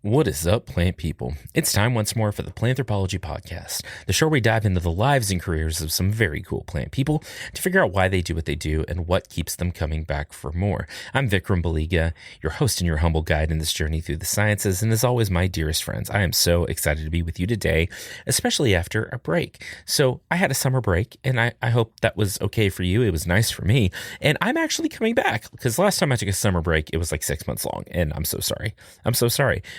What is up, plant people? It's time once more for the Planthropology Podcast, the show where we dive into the lives and careers of some very cool plant people to figure out why they do what they do and what keeps them coming back for more. I'm Vikram Baliga, your host and your humble guide in this journey through the sciences, and as always, my dearest friends, I am so excited to be with you today, especially after a break. So I had a summer break, and I hope that was okay for you. It was nice for me, and I'm actually coming back, because last time I took a summer break, it was like 6 months long, and I'm so sorry.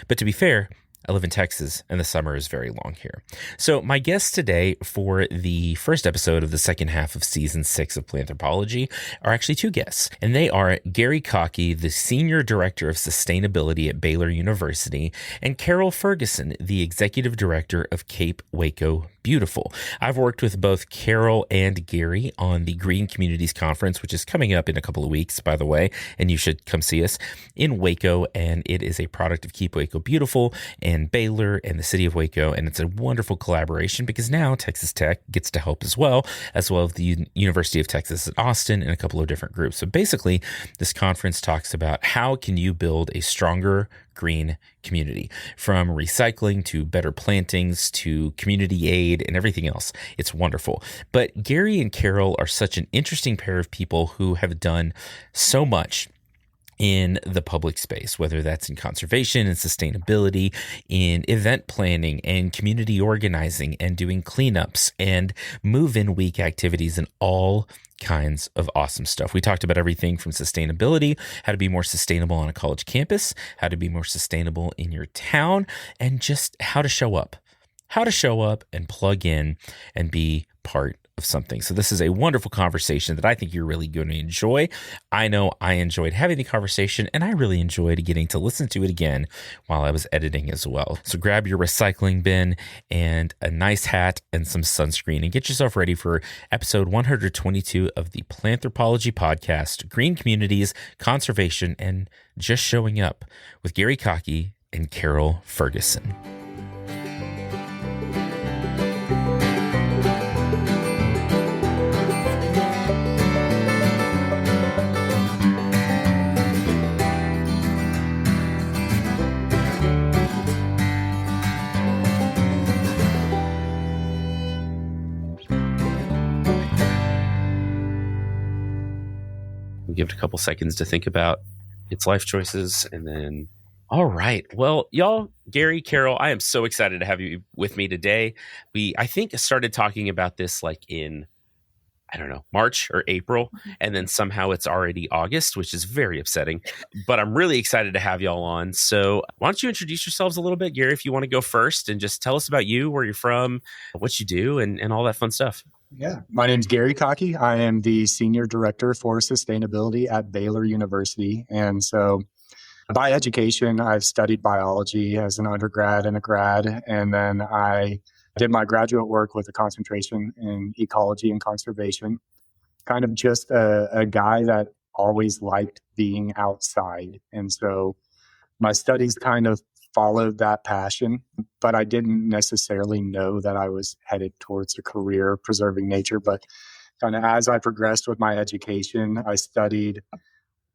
But to be fair, I live in Texas and the summer is very long here. So my guests today for the first episode of the second half of season 6 of Planthropology are actually two guests, and they are Gary Cocke, the Senior Director of Sustainability at Baylor University, and Carole Fergusson, the Executive Director of Waco Beautiful. I've worked with both Carole and Gary on the Green Communities Conference, which is coming up in a couple of weeks, by the way, and you should come see us in Waco, and it is a product of Keep Waco Beautiful and Baylor and the city of Waco, and it's a wonderful collaboration because now Texas Tech gets to help as well as the University of Texas at Austin and a couple of different groups. So basically, this conference talks about how can you build a stronger green community, from recycling to better plantings to community aid and everything else. It's wonderful. But Gary and Carole are such an interesting pair of people who have done so much in the public space, whether that's in conservation and sustainability, in event planning and community organizing and doing cleanups and move-in week activities and all kinds of awesome stuff. We talked about everything from sustainability, how to be more sustainable on a college campus, how to be more sustainable in your town, and just how to show up and plug in and be part of something. So this is a wonderful conversation that I think you're really going to enjoy. I know I enjoyed having the conversation, and I really enjoyed getting to listen to it again while I was editing as well. So grab your recycling bin and a nice hat and some sunscreen and get yourself ready for episode 122 of the Planthropology Podcast, Green Communities, Conservation, and Just Showing Up with Gary Cocke and Carole Fergusson. Give it a couple seconds to think about its life choices, and then all right. Well, y'all, Gary, Carole, I am so excited to have you with me today. I think started talking about this like in, I don't know, March or April, and then somehow it's already August, which is very upsetting, but I'm really excited to have y'all on. So why don't you introduce yourselves a little bit, Gary, if you want to go first, and just tell us about you, where you're from, what you do, and all that fun stuff. Yeah, my name's Gary Cocke. I am the Senior Director for Sustainability at Baylor University. And so by education, I've studied biology as an undergrad and a grad. And then I did my graduate work with a concentration in ecology and conservation. Kind of just a guy that always liked being outside. And so my studies kind of followed that passion, but I didn't necessarily know that I was headed towards a career preserving nature. But kind of as I progressed with my education, I studied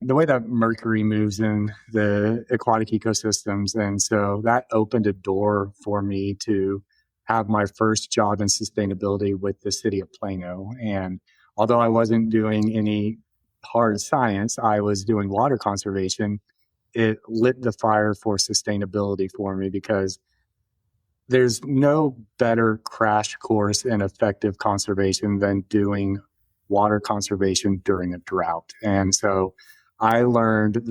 the way that mercury moves in the aquatic ecosystems. And so that opened a door for me to have my first job in sustainability with the city of Plano. And although I wasn't doing any hard science, I was doing water conservation. It lit the fire for sustainability for me, because there's no better crash course in effective conservation than doing water conservation during a drought. And so I learned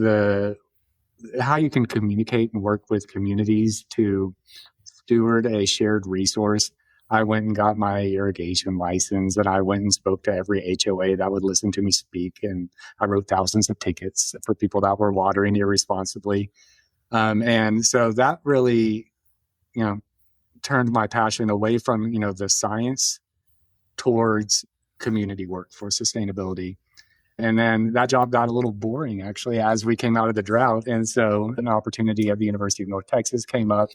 how you can communicate and work with communities to steward a shared resource. I went and got my irrigation license, and I went and spoke to every HOA that would listen to me speak. And I wrote thousands of tickets for people that were watering irresponsibly. And so that really, turned my passion away from, the science towards community work for sustainability. And then that job got a little boring, actually, as we came out of the drought. And so an opportunity at the University of North Texas came up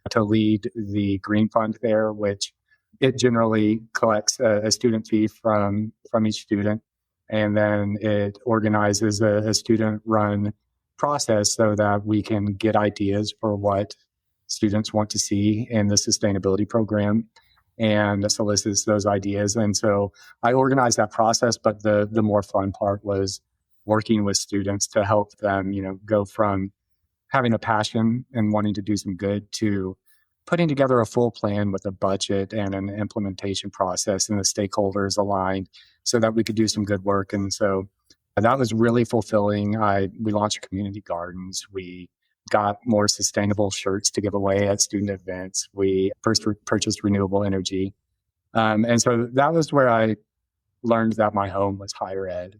to lead the Green Fund there, which it generally collects a student fee from each student, and then it organizes a student-run process so that we can get ideas for what students want to see in the sustainability program and solicits those ideas. And so I organized that process, but the more fun part was working with students to help them, go from having a passion and wanting to do some good to putting together a full plan with a budget and an implementation process and the stakeholders aligned so that we could do some good work. And so that was really fulfilling. We launched community gardens. We got more sustainable shirts to give away at student events. We first purchased renewable energy. And so that was where I learned that my home was higher ed.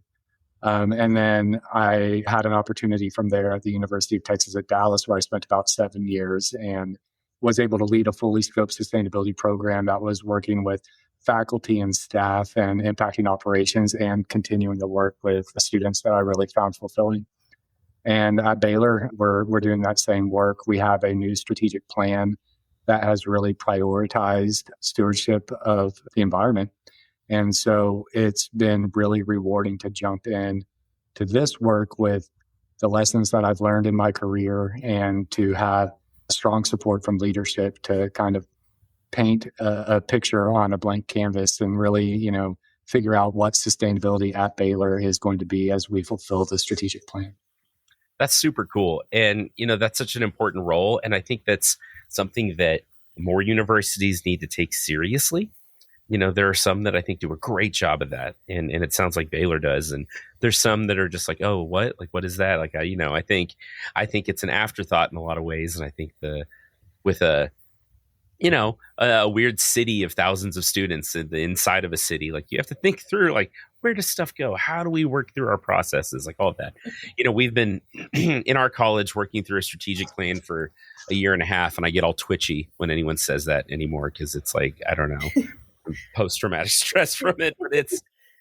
And then I had an opportunity from there at the University of Texas at Dallas, where I spent about 7 years and was able to lead a fully scoped sustainability program that was working with faculty and staff and impacting operations and continuing to work with the students that I really found fulfilling. And at Baylor, we're doing that same work. We have a new strategic plan that has really prioritized stewardship of the environment. And so it's been really rewarding to jump in to this work with the lessons that I've learned in my career and to have strong support from leadership to kind of paint a picture on a blank canvas and really, figure out what sustainability at Baylor is going to be as we fulfill the strategic plan. That's super cool. And, that's such an important role. And I think that's something that more universities need to take seriously. There are some that I think do a great job of that. And it sounds like Baylor does. And there's some that are just like, oh, what? Like, what is that? Like, I think it's an afterthought in a lot of ways. And I think with a weird city of thousands of students in the inside of a city, like you have to think through, like, where does stuff go? How do we work through our processes? Like all of that. We've been in our college working through a strategic plan for a year and a half. And I get all twitchy when anyone says that anymore, because it's like, I don't know, post-traumatic stress from it. But it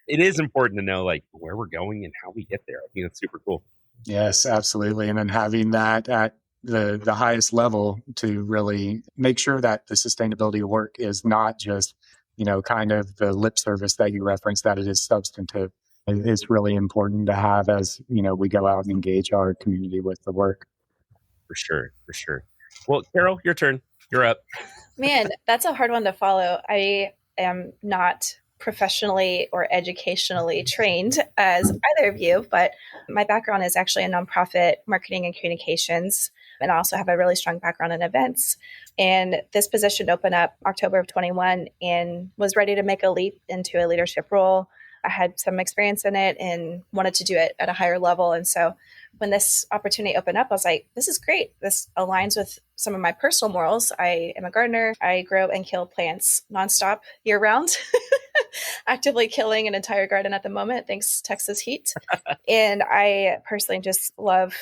is important to know like where we're going and how we get there. I think it's super cool. Yes, absolutely. And then having that at the highest level to really make sure that the sustainability work is not just, kind of the lip service that you referenced, that it is substantive. It's really important to have as, we go out and engage our community with the work. For sure. Well, Carole, your turn. You're up. Man, that's a hard one to follow. I am not professionally or educationally trained as either of you, but my background is actually in nonprofit marketing and communications. And I also have a really strong background in events. And this position opened up October of 21 and was ready to make a leap into a leadership role. I had some experience in it and wanted to do it at a higher level. And so when this opportunity opened up, I was like, this is great. This aligns with some of my personal morals. I am a gardener. I grow and kill plants nonstop year round, actively killing an entire garden at the moment, thanks Texas heat. And I personally just love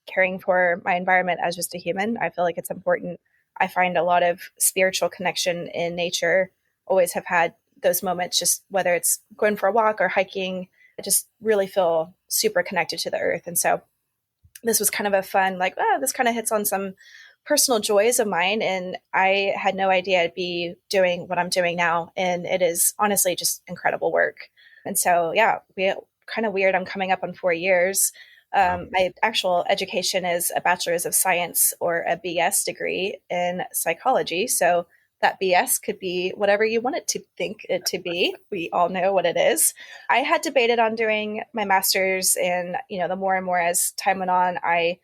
caring for my environment as just a human. I feel like it's important. I find a lot of spiritual connection in nature, always have had those moments, just whether it's going for a walk or hiking, I just really feel super connected to the earth. And so this was kind of a fun, like, this kind of hits on some personal joys of mine. And I had no idea I'd be doing what I'm doing now. And it is honestly just incredible work. And so, kind of weird. I'm coming up on 4 years. My actual education is a bachelor's of science or a BS degree in psychology. So that BS could be whatever you want it to think it to be. We all know what it is. I had debated on doing my master's, and the more and more as time went on, I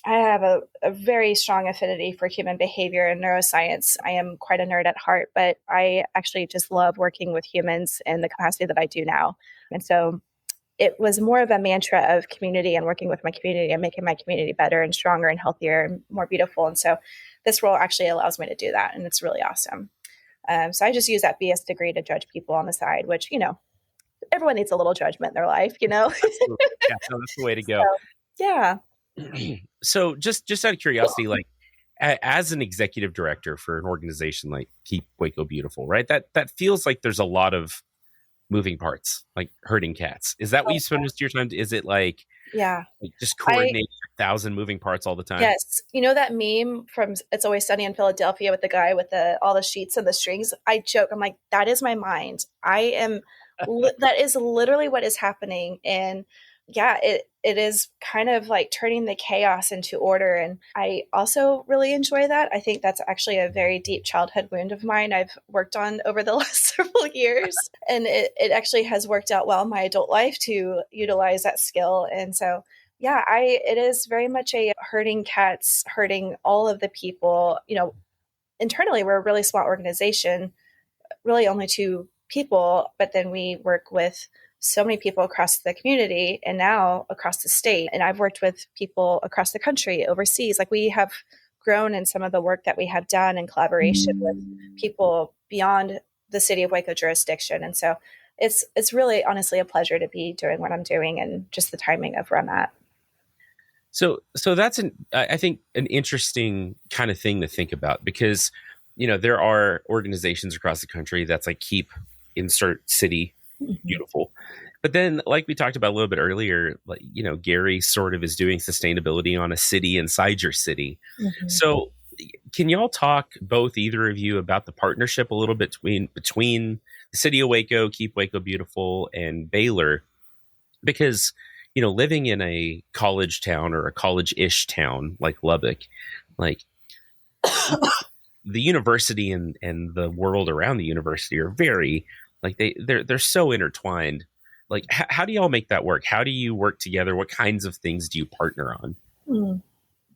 have a very strong affinity for human behavior and neuroscience. I am quite a nerd at heart, but I actually just love working with humans in the capacity that I do now. And so it was more of a mantra of community and working with my community and making my community better and stronger and healthier and more beautiful. And so this role actually allows me to do that. And it's really awesome. So I just use that BS degree to judge people on the side, which, everyone needs a little judgment in their life, Yeah, no, that's the way to go. So, yeah. So just out of curiosity, like as an executive director for an organization like Keep Waco Beautiful, right? That feels like there's a lot of moving parts, like herding cats. Is that what you spend most of your time? Is it like, just coordinate 1,000 moving parts all the time? Yes. You know that meme from It's Always Sunny in Philadelphia with the guy with all the sheets and the strings? I joke. I'm like, that is my mind. I am, that is literally what is happening. And yeah, it is kind of like turning the chaos into order. And I also really enjoy that. I think that's actually a very deep childhood wound of mine I've worked on over the last several years. And it actually has worked out well in my adult life to utilize that skill. And so, yeah, it is very much a herding cats, herding all of the people. Internally, we're a really small organization, really only two people, but then we work with so many people across the community and now across the state. And I've worked with people across the country, overseas. Like, we have grown in some of the work that we have done in collaboration with people beyond the city of Waco jurisdiction. And so it's really honestly a pleasure to be doing what I'm doing and just the timing of where I'm at. So that's I think an interesting kind of thing to think about, because, there are organizations across the country that's like keep insert city beautiful. But then, like we talked about a little bit earlier, like, Gary sort of is doing sustainability on a city inside your city. Mm-hmm. So can y'all talk, either of you, about the partnership a little bit between the city of Waco, Keep Waco Beautiful, and Baylor? Because, living in a college town or a college-ish town like Lubbock, like the university and the world around the university are very, like, they're so intertwined. Like, how do y'all make that work? How do you work together? What kinds of things do you partner on?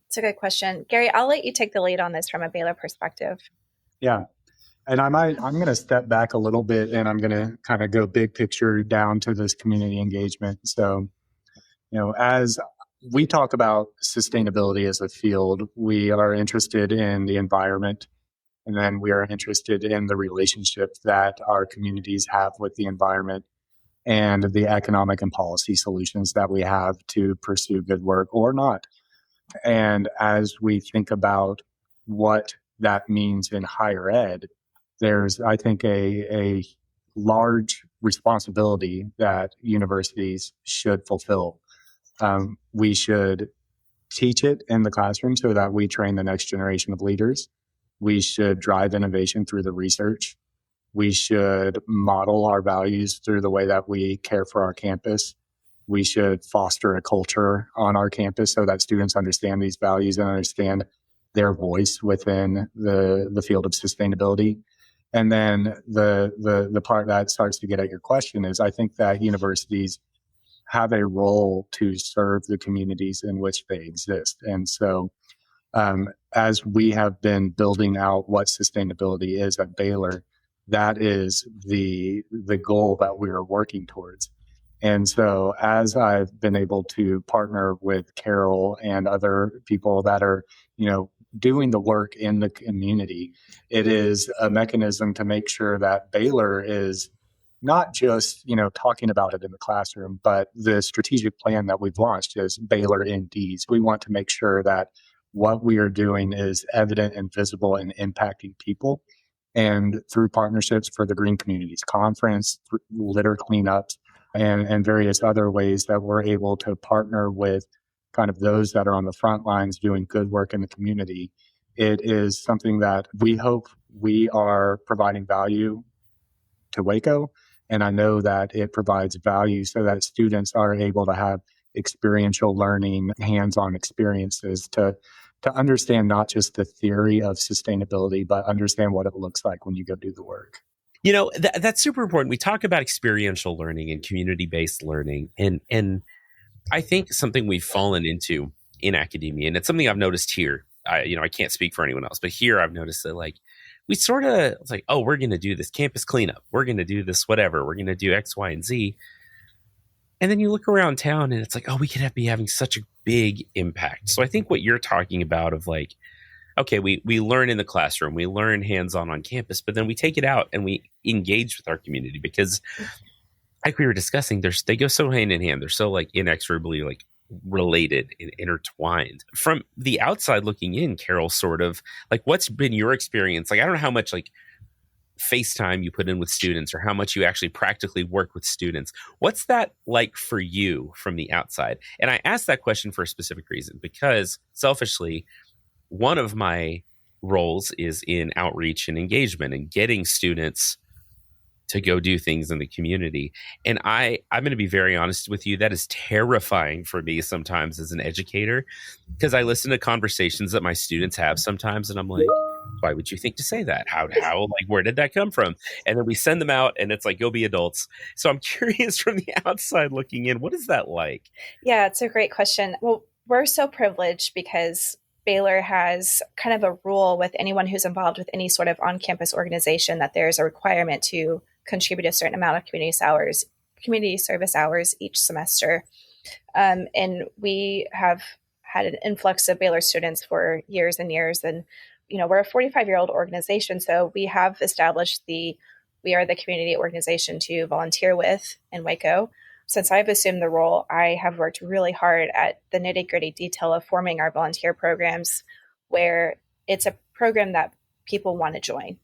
It's a good question. Gary, I'll let you take the lead on this from a Baylor perspective. Yeah. And I'm going to step back a little bit, and I'm going to kind of go big picture down to this community engagement. So, as we talk about sustainability as a field, we are interested in the environment, and then we are interested in the relationships that our communities have with the environment and the economic and policy solutions that we have to pursue good work or not. And as we think about what that means in higher ed, there's, I think, a large responsibility that universities should fulfill. We should teach it in the classroom so that we train the next generation of leaders. We should drive innovation through the research. We should model our values through the way that we care for our campus. We should foster a culture on our campus so that students understand these values and understand their voice within the field of sustainability. And then the part that starts to get at your question is, I think that universities have a role to serve the communities in which they exist. And so as we have been building out what sustainability is at Baylor, that is the goal that we are working towards. And so as I've been able to partner with Carole and other people that are, doing the work in the community, it is a mechanism to make sure that Baylor is not just, talking about it in the classroom, but the strategic plan that we've launched is Baylor NDs. We want to make sure that what we are doing is evident and visible and impacting people. And through partnerships for the Green Communities Conference, litter cleanups, and various other ways that we're able to partner with kind of those that are on the front lines doing good work in the community, it is something that we hope we are providing value to Waco. And I know that it provides value so that students are able to have experiential learning, hands-on experiences to understand not just the theory of sustainability, but understand what it looks like when you go do the work. That's super important. We talk about experiential learning and community-based learning. And I think something we've fallen into in academia, and it's something I've noticed here. I can't speak for anyone else, but here I've noticed that, like, we sort of, it's like, oh, we're going to do this campus cleanup. We're going to do this whatever. We're going to do X, Y, and Z. And then you look around town and it's like, oh, we could be having such a big impact. So I think what you're talking about of, like, okay, we learn in the classroom, we learn hands-on on campus, but then we take it out and we engage with our community, because like we were discussing, they go so hand in hand. They're so, like, inexorably, like, related and intertwined. From the outside looking in, Carole, sort of, like, what's been your experience? Like, I don't know how much, like, FaceTime you put in with students or how much you actually practically work with students. What's that like for you from the outside? And I asked that question for a specific reason, because selfishly, one of my roles is in outreach and engagement and getting students to go do things in the community. And I'm going to be very honest with you. That is terrifying for me sometimes as an educator, because I listen to conversations that my students have sometimes, and I'm like, why would you think to say that? Like, where did that come from? And then we send them out and it's like, go be adults. So I'm curious from the outside looking in, what is that like? Yeah, it's a great question. Well, we're so privileged because Baylor has kind of a rule with anyone who's involved with any sort of on-campus organization that there's a requirement to contribute a certain amount of community service hours each semester. And we have had an influx of Baylor students for years and years. And, we're a 45-year-old organization. So we have established we are the community organization to volunteer with in Waco. Since I've assumed the role, I have worked really hard at the nitty-gritty detail of forming our volunteer programs, where it's a program that people want to join.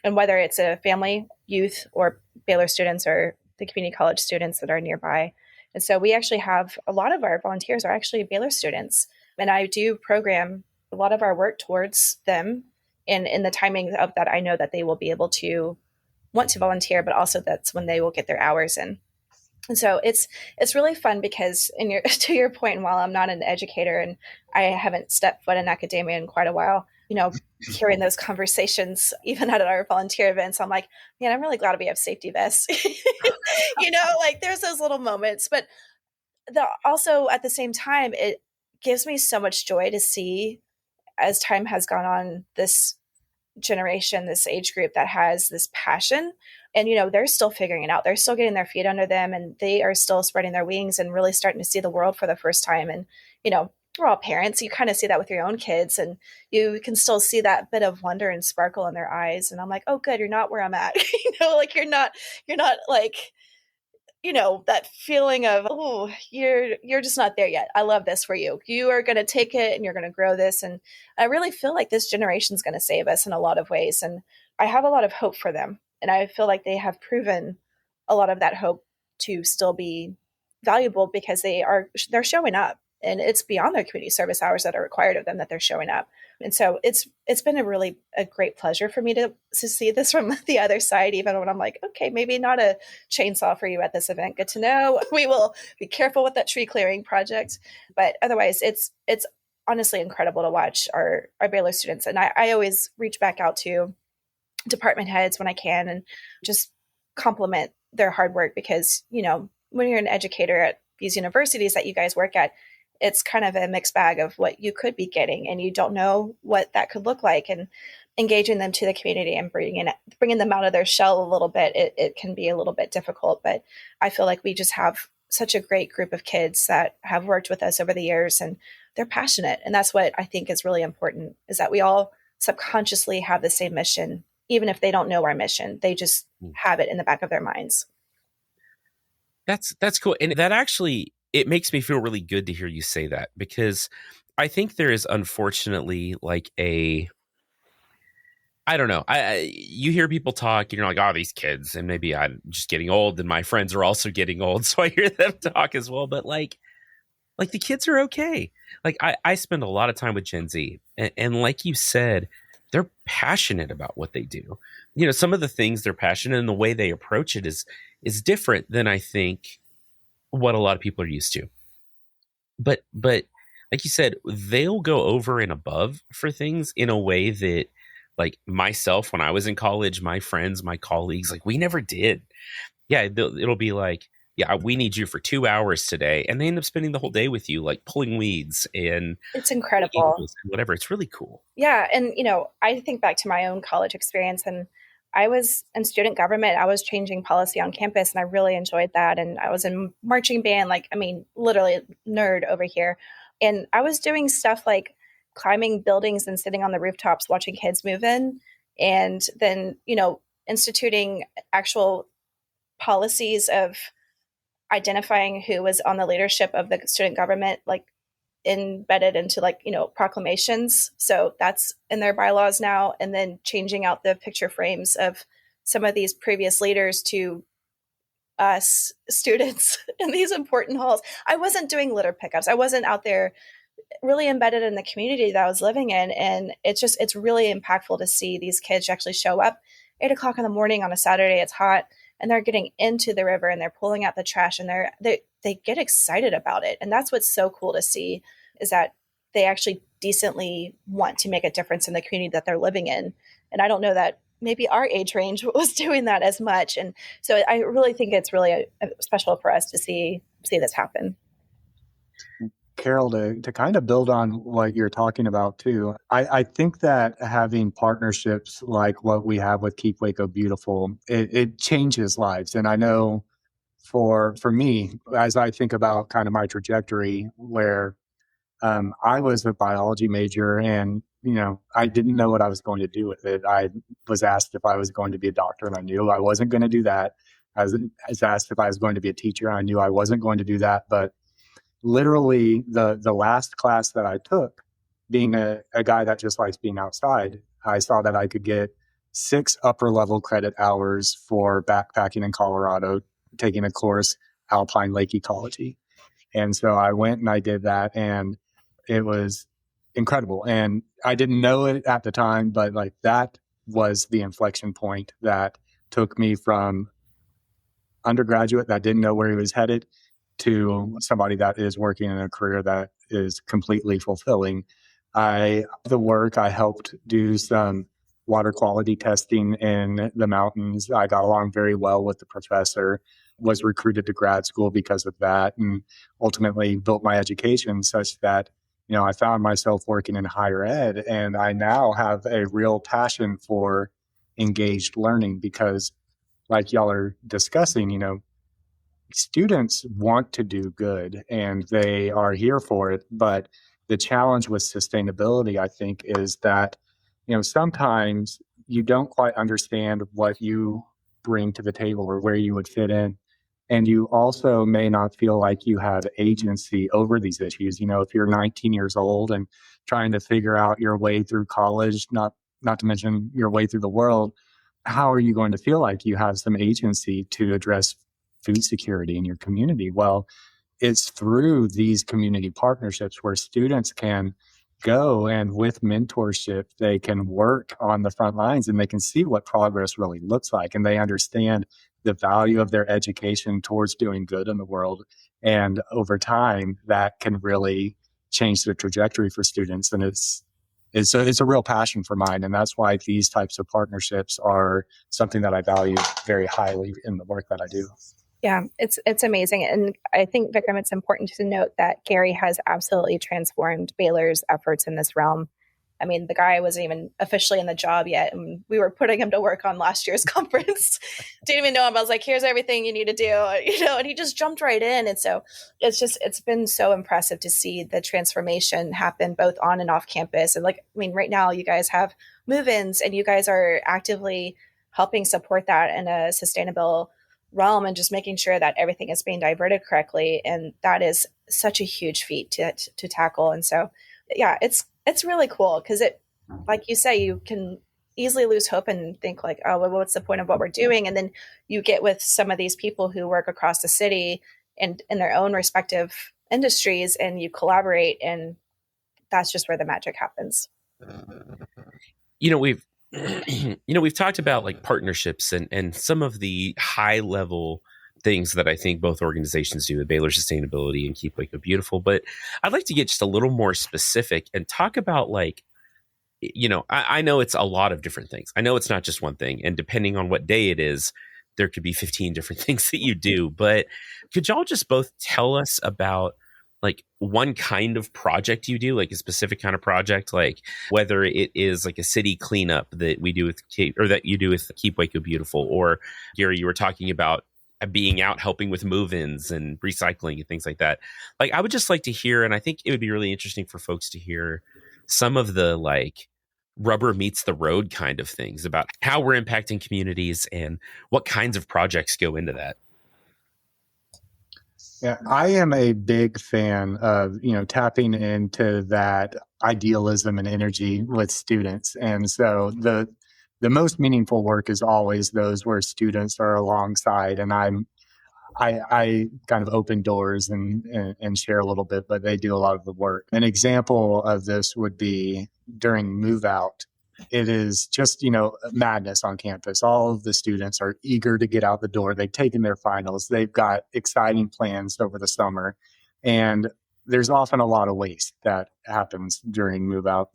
And whether it's a family, youth, or Baylor students or the community college students that are nearby. And so we actually have a lot of our volunteers are actually Baylor students. And I do program a lot of our work towards them. And in the timing of that, I know that they will be able to want to volunteer, but also that's when they will get their hours in. And so it's really fun because to your point, while I'm not an educator and I haven't stepped foot in academia in quite a while, hearing those conversations, even at our volunteer events, I'm like, man, I'm really glad we have safety vests. Like there's those little moments, but also at the same time, it gives me so much joy to see as time has gone on, this generation, this age group that has this passion. And, they're still figuring it out. They're still getting their feet under them and they are still spreading their wings and really starting to see the world for the first time. And, we're all parents. You kind of see that with your own kids and you can still see that bit of wonder and sparkle in their eyes. And I'm like, oh, good. You're not where I'm at. Like you're not like, that feeling of, oh, you're just not there yet. I love this for you. You are going to take it and you're going to grow this. And I really feel like this generation is going to save us in a lot of ways. And I have a lot of hope for them. And I feel like they have proven a lot of that hope to still be valuable because they're showing up, and it's beyond their community service hours that are required of them that they're showing up. And so it's been a great pleasure for me to see this from the other side, even when I'm like, okay, maybe not a chainsaw for you at this event. Good to know. We will be careful with that tree clearing project. But otherwise, it's honestly incredible to watch our Baylor students. And I always reach back out to department heads when I can and just compliment their hard work because, when you're an educator at these universities that you guys work at, it's kind of a mixed bag of what you could be getting and you don't know what that could look like. And engaging them to the community and bringing them out of their shell a little bit, it can be a little bit difficult. But I feel like we just have such a great group of kids that have worked with us over the years and they're passionate. And that's what I think is really important, is that we all subconsciously have the same mission. Even if they don't know our mission, they just have it in the back of their minds. That's cool. And that actually, it makes me feel really good to hear you say that, because I think there is unfortunately like I don't know. You hear people talk and you're like, oh, these kids, and maybe I'm just getting old and my friends are also getting old. So I hear them talk as well. But like the kids are okay. Like I spend a lot of time with Gen Z and like you said, they're passionate about what they do. Some of the things they're passionate and the way they approach it is different than I think what a lot of people are used to. But like you said, they'll go over and above for things in a way that, like myself, when I was in college, my friends, my colleagues, like we never did. Yeah, it'll be like, yeah, we need you for 2 hours today. And they end up spending the whole day with you, like pulling weeds and it's incredible. Whatever. It's really cool. Yeah. And, I think back to my own college experience, and I was in student government. I was changing policy on campus and I really enjoyed that. And I was in marching band, literally nerd over here. And I was doing stuff like climbing buildings and sitting on the rooftops, watching kids move in. And then, instituting actual policies of identifying who was on the leadership of the student government, like embedded into proclamations. So that's in their bylaws now. And then changing out the picture frames of some of these previous leaders to us students in these important halls. I wasn't doing litter pickups. I wasn't out there really embedded in the community that I was living in. And it's really impactful to see these kids actually show up 8 o'clock in the morning on a Saturday. It's hot. and they're getting into the river and they're pulling out the trash, and they get excited about it. And that's what's so cool to see, is that they actually decently want to make a difference in the community that they're living in. And I don't know that maybe our age range was doing that as much. And so I really think it's really special for us to see this happen. Carole, to kind of build on what you're talking about too, I think that having partnerships like what we have with Keep Waco Beautiful, it changes lives. And I know for me, as I think about kind of my trajectory, where I was a biology major, and I didn't know what I was going to do with it. I was asked if I was going to be a doctor, and I knew I wasn't going to do that. I was asked if I was going to be a teacher, and I knew I wasn't going to do that. But literally the last class that I took, being a guy that just likes being outside, I saw that I could get 6 upper level credit hours for backpacking in Colorado, taking a course, Alpine Lake Ecology. And so I went and I did that, and it was incredible. And I didn't know it at the time, but like that was the inflection point that took me from undergraduate that didn't know where he was headed to somebody that is working in a career that is completely fulfilling. I helped do some water quality testing in the mountains. I got along very well with the professor, was recruited to grad school because of that, and ultimately built my education such that, I found myself working in higher ed, and I now have a real passion for engaged learning because, like y'all are discussing, students want to do good and they are here for it. But the challenge with sustainability, I think, is that, sometimes you don't quite understand what you bring to the table or where you would fit in. And you also may not feel like you have agency over these issues. If you're 19 years old and trying to figure out your way through college, not to mention your way through the world, how are you going to feel like you have some agency to address food security in your community? Well, it's through these community partnerships where students can go, and with mentorship, they can work on the front lines and they can see what progress really looks like. And they understand the value of their education towards doing good in the world. And over time, that can really change the trajectory for students. And it's a real passion for mine. And that's why these types of partnerships are something that I value very highly in the work that I do. Yeah, it's amazing. And I think, Vikram, it's important to note that Gary has absolutely transformed Baylor's efforts in this realm. I mean, the guy wasn't even officially in the job yet, and we were putting him to work on last year's conference. Didn't even know him. I was like, here's everything you need to do, and he just jumped right in. And so it's been so impressive to see the transformation happen both on and off campus. And right now you guys have move-ins, and you guys are actively helping support that in a sustainable realm, and just making sure that everything is being diverted correctly. And that is such a huge feat to tackle. And so, yeah, it's really cool because it, like you say, you can easily lose hope and think like, oh, well, what's the point of what we're doing? And then you get with some of these people who work across the city and in their own respective industries, and you collaborate, and that's just where the magic happens. We've talked about like partnerships and some of the high level things that I think both organizations do, the Baylor Sustainability and Keep Waco Beautiful. But I'd like to get just a little more specific and talk about I know it's a lot of different things. I know it's not just one thing. And depending on what day it is, there could be 15 different things that you do. But could y'all just both tell us about like one kind of project you do, like a specific kind of project, like whether it is like a city cleanup that we do with that you do with Keep Waco Beautiful, or Gary, you were talking about being out helping with move-ins and recycling and things like that. Like, I would just like to hear, and I think it would be really interesting for folks to hear some of the like rubber meets the road kind of things about how we're impacting communities and what kinds of projects go into that. Yeah, I am a big fan of, tapping into that idealism and energy with students. And so the most meaningful work is always those where students are alongside, and I kind of open doors and share a little bit, but they do a lot of the work. An example of this would be during move out. it is just, madness on campus. All of the students are eager to get out the door. They've taken their finals. They've got exciting plans over the summer. And there's often a lot of waste that happens during move out.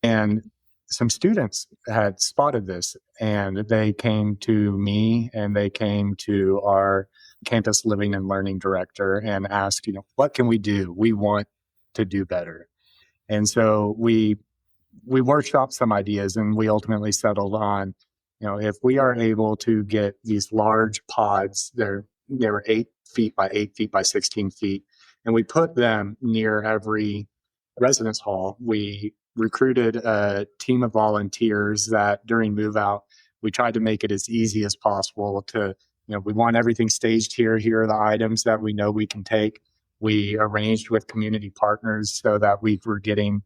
And some students had spotted this, and they came to me and they came to our campus living and learning director and asked, what can we do? We want to do better. And so we workshopped some ideas, and we ultimately settled on, if we are able to get these large pods, they were 8 feet by 8 feet by 16 feet, and we put them near every residence hall. We recruited a team of volunteers that during move out, we tried to make it as easy as possible to, we want everything staged here. Here are the items that we know we can take. We arranged with community partners so that we were getting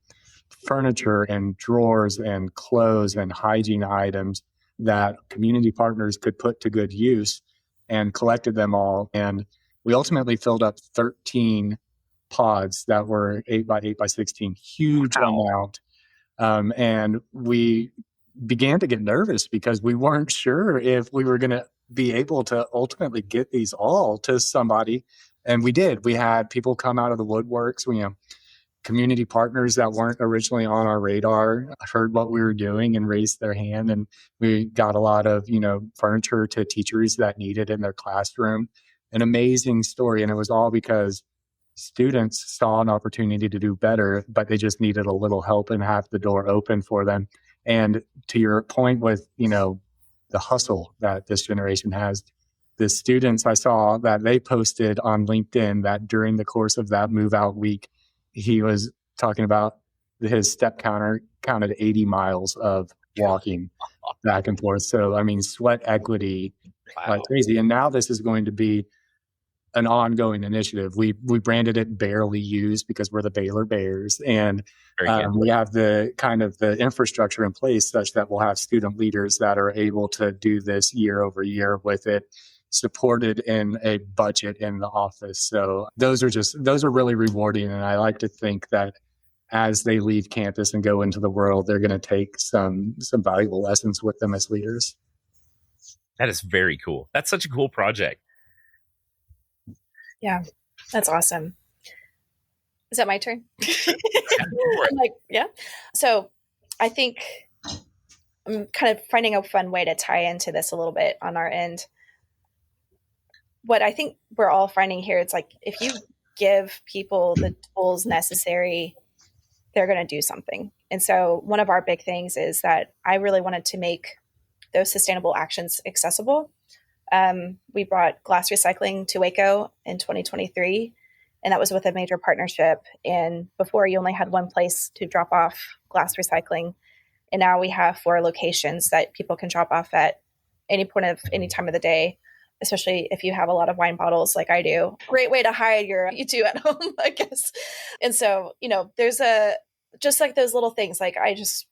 furniture and drawers and clothes and hygiene items that community partners could put to good use, and collected them all. And we ultimately filled up 13 pods that were 8 by 8 by 16, huge amount. And we began to get nervous because we weren't sure if we were going to be able to ultimately get these all to somebody. And we did. We had people come out of the woodworks. Community partners that weren't originally on our radar heard what we were doing and raised their hand. And we got a lot of, furniture to teachers that needed in their classroom. An amazing story. And it was all because students saw an opportunity to do better, but they just needed a little help and have the door open for them. And to your point with, the hustle that this generation has, the students, I saw that they posted on LinkedIn that during the course of that move out week, he was talking about his step counter counted 80 miles of walking back and forth. So, sweat equity, like crazy. And now this is going to be an ongoing initiative. We branded it Barely Used because we're the Baylor Bears. And we have the kind of the infrastructure in place such that we'll have student leaders that are able to do this year over year with it, supported in a budget in the office. So those are really rewarding. And I like to think that as they leave campus and go into the world, they're going to take some valuable lessons with them as leaders. That is very cool. That's such a cool project. Yeah, that's awesome. Is that my turn? I'm like, yeah. So I think I'm kind of finding a fun way to tie into this a little bit on our end. What I think we're all finding here, it's like if you give people the tools necessary, they're going to do something. And so one of our big things is that I really wanted to make those sustainable actions accessible. We brought glass recycling to Waco in 2023, and that was with a major partnership. And before, you only had one place to drop off glass recycling. And now we have 4 locations that people can drop off at any point of any time of the day, especially if you have a lot of wine bottles like I do. Great way to hide you two at home, I guess. And so, there's just like those little things, like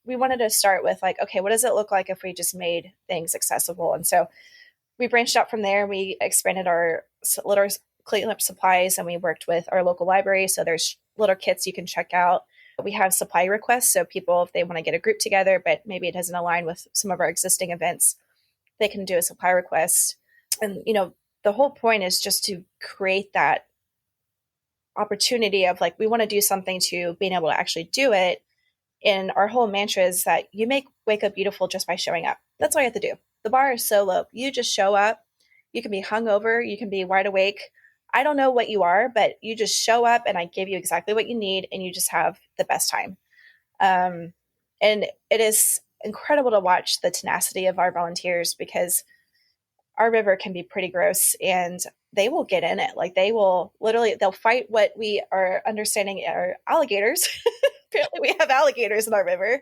we wanted to start with like, okay, what does it look like if we just made things accessible? And so we branched out from there. We expanded our litter cleanup supplies, and we worked with our local library. So there's litter kits you can check out. We have supply requests. So people, if they want to get a group together, but maybe it doesn't align with some of our existing events, they can do a supply request. And, the whole point is just to create that opportunity of like, we want to do something to being able to actually do it. And our whole mantra is that you make Waco beautiful just by showing up. That's all you have to do. The bar is so low. You just show up. You can be hungover. You can be wide awake. I don't know what you are, but you just show up and I give you exactly what you need, and you just have the best time. And it is incredible to watch the tenacity of our volunteers, because our river can be pretty gross, and they will get in it. Like they'll fight what we are understanding are alligators. Apparently we have alligators in our river.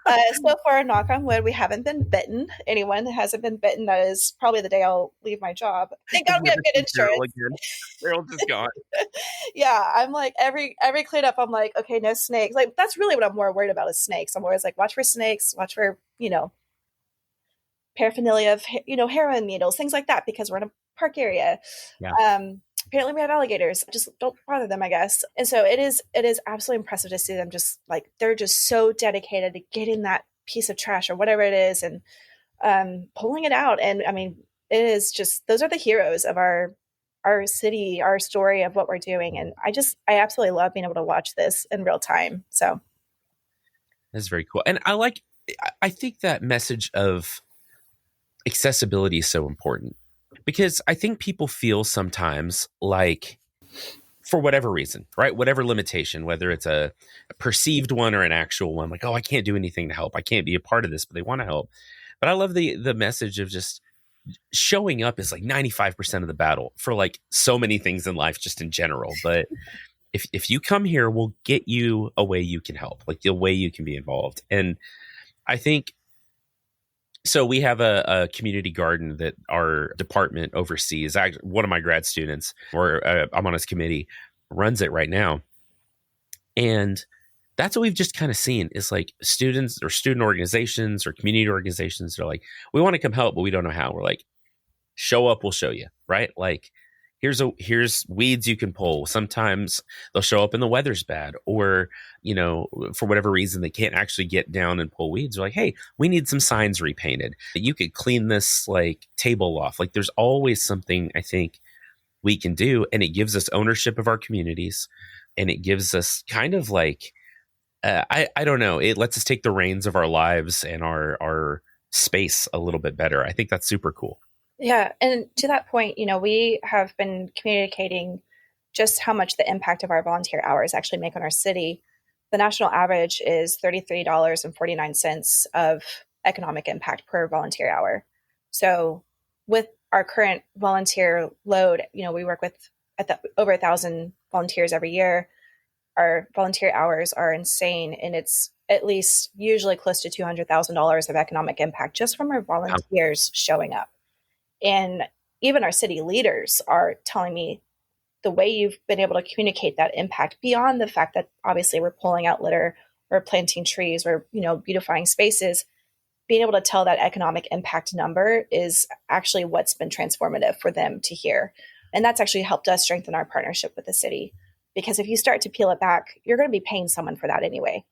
So far, knock on wood, we haven't been bitten. Anyone that hasn't been bitten, that is probably the day I'll leave my job. Thank God we have good insurance. Carole just gone. Yeah, I'm like every cleanup, I'm like, okay, no snakes. Like that's really what I'm more worried about is snakes. I'm always like, watch for snakes, watch for, paraphernalia of, heroin needles, things like that, because we're in a park area. Yeah. Apparently we have alligators. Just don't bother them, I guess. And so it is absolutely impressive to see them just like, they're just so dedicated to getting that piece of trash or whatever it is, and pulling it out. And I mean, it is just, those are the heroes of our city, our story of what we're doing. And I absolutely love being able to watch this in real time. So that's very cool. And I think that message of accessibility is so important, because I think people feel sometimes like, for whatever reason, right? Whatever limitation, whether it's a perceived one or an actual one, like, oh, I can't do anything to help. I can't be a part of this, but they want to help. But I love the message of just showing up is like 95% of the battle for like so many things in life, just in general. But if you come here, we'll get you a way you can help, like the way you can be involved. And I think, so we have a community garden that our department oversees. Actually, one of my grad students, or I'm on his committee, runs it right now. And that's what we've just kind of seen is like students or student organizations or community organizations that are like, we want to come help, but we don't know how. We're like, show up, we'll show you, right? Like, here's weeds you can pull. Sometimes they'll show up and the weather's bad, or, you know, for whatever reason, they can't actually get down and pull weeds. They're like, hey, we need some signs repainted. You could clean this like table off. Like, there's always something I think we can do. And it gives us ownership of our communities. And it gives us kind of like, I don't know, it lets us take the reins of our lives and our space a little bit better. I think that's super cool. Yeah. And to that point, you know, we have been communicating just how much the impact of our volunteer hours actually make on our city. The national average is $33.49 of economic impact per volunteer hour. So with our current volunteer load, you know, we work with over 1,000 volunteers every year. Our volunteer hours are insane, and it's at least usually close to $200,000 of economic impact just from our volunteers showing up. And even our city leaders are telling me the way you've been able to communicate that impact, beyond the fact that obviously we're pulling out litter, we're planting trees, we're, you know, beautifying spaces, being able to tell that economic impact number is actually what's been transformative for them to hear. And that's actually helped us strengthen our partnership with the city. Because if you start to peel it back, you're going to be paying someone for that anyway.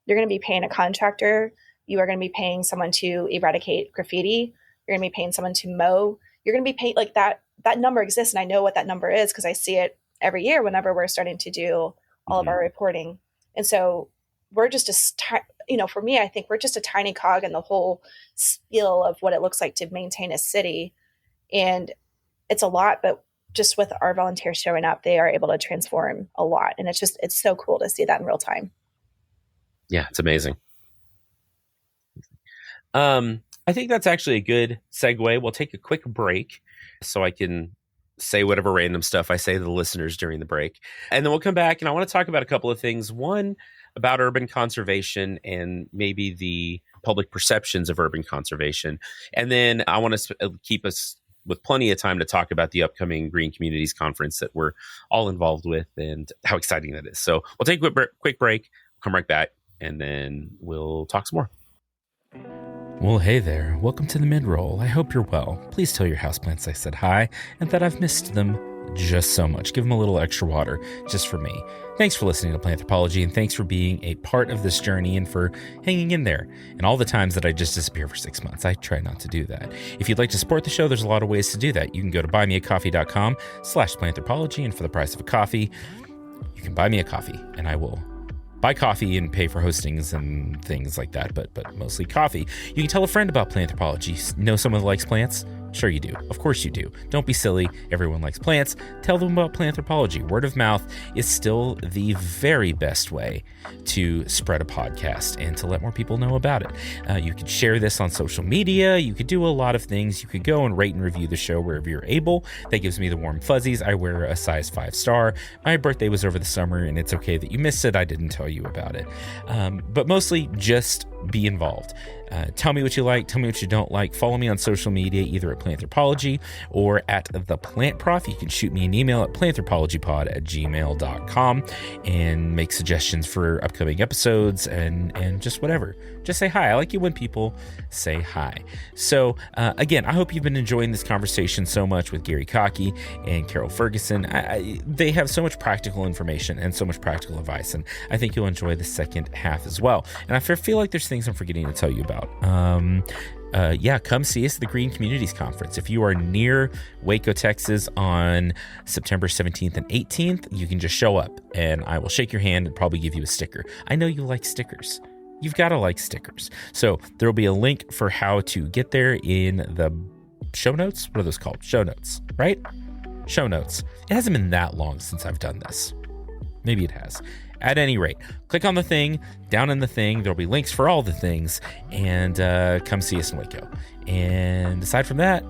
You're going to be paying a contractor. You are going to be paying someone to eradicate graffiti. You're going to be paying someone to mow. You're going to be paying like that. That number exists. And I know what that number is because I see it every year whenever we're starting to do all of our reporting. And so we're just for me, I think we're just a tiny cog in the whole spiel of what it looks like to maintain a city. And it's a lot, but just with our volunteers showing up, they are able to transform a lot. And it's so cool to see that in real time. Yeah, it's amazing. I think that's actually a good segue. We'll take a quick break so I can say whatever random stuff I say to the listeners during the break. And then we'll come back and I want to talk about a couple of things. One, about urban conservation and maybe the public perceptions of urban conservation. And then I want to keep us with plenty of time to talk about the upcoming Green Communities Conference that we're all involved with and how exciting that is. So we'll take a quick break, come right back, and then we'll talk some more. Well, hey there. Welcome to the mid-roll. I hope you're well. Please tell your houseplants I said hi and that I've missed them just so much. Give them a little extra water just for me. Thanks for listening to Planthropology, and thanks for being a part of this journey and for hanging in there. And all the times that I just disappear for 6 months, I try not to do that. If you'd like to support the show, there's a lot of ways to do that. You can go to buymeacoffee.com/planthropology, and for the price of a coffee, you can buy me a coffee, and I will buy coffee and pay for hostings and things like that, but mostly coffee. You can tell a friend about Planthropology. Know someone that likes plants? Sure you do. Of course you do. Don't be silly. Everyone likes plants. Tell them about Planthropology. Word of mouth is still the very best way to spread a podcast and to let more people know about it. You could share this on social media. You could do a lot of things. You could go and rate and review the show wherever you're able. That gives me the warm fuzzies. I wear a size 5 star. My birthday was over the summer, and it's okay that you missed it. I didn't tell you about it. But mostly just be involved. Tell me what you like. Tell me what you don't like. Follow me on social media, either at Planthropology or at The Plant Prof. You can shoot me an email at planthropologypod@gmail.com and make suggestions for upcoming episodes and just whatever. Just say hi. I like it when people say hi. So again, I hope you've been enjoying this conversation so much with Gary Cocke and Carole Fergusson. They have so much practical information and so much practical advice, and I think you'll enjoy the second half as well. And I feel like there's things I'm forgetting to tell you about. Come see us at the Green Communities Conference. If you are near Waco, Texas on September 17th and 18th, you can just show up and I will shake your hand and probably give you a sticker. I know you like stickers. You've got to like stickers. So there will be a link for how to get there in the show notes. What are those called? Show notes, right? Show notes. It hasn't been that long since I've done this. Maybe it has. At any rate, click on the thing, down in the thing. There'll be links for all the things, and come see us in Waco. And aside from that,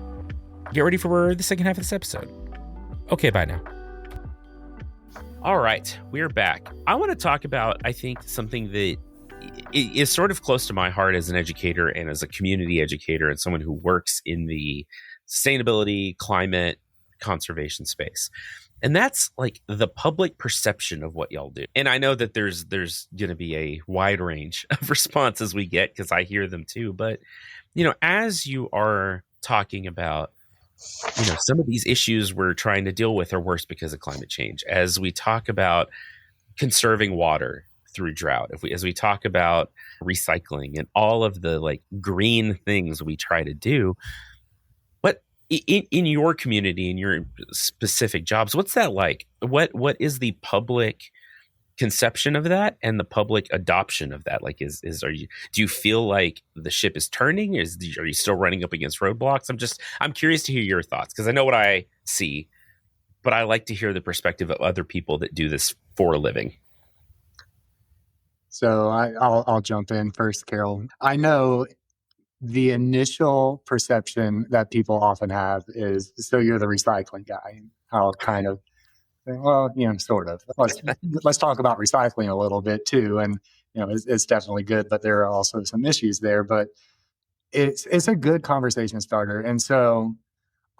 get ready for the second half of this episode. Okay, bye now. All right, we're back. I want to talk about, I think, something that is sort of close to my heart as an educator and as a community educator and someone who works in the sustainability, climate, conservation space. And that's like the public perception of what y'all do. And I know that there's going to be a wide range of responses we get because I hear them too. But, as you are talking about, some of these issues we're trying to deal with are worse because of climate change. As we talk about conserving water through drought, as we talk about recycling and all of the like green things we try to do, what in your community, in your specific jobs, what's that like? What is the public conception of that and the public adoption of that? Like, do you feel like the ship is turning? Are you still running up against roadblocks? I'm curious to hear your thoughts because I know what I see, but I like to hear the perspective of other people that do this for a living. So I'll jump in first, Carole. I know the initial perception that people often have is, so you're the recycling guy. I'll kind of say, well, sort of. Let's talk about recycling a little bit too. And, it's definitely good, but there are also some issues there. But it's a good conversation starter. And so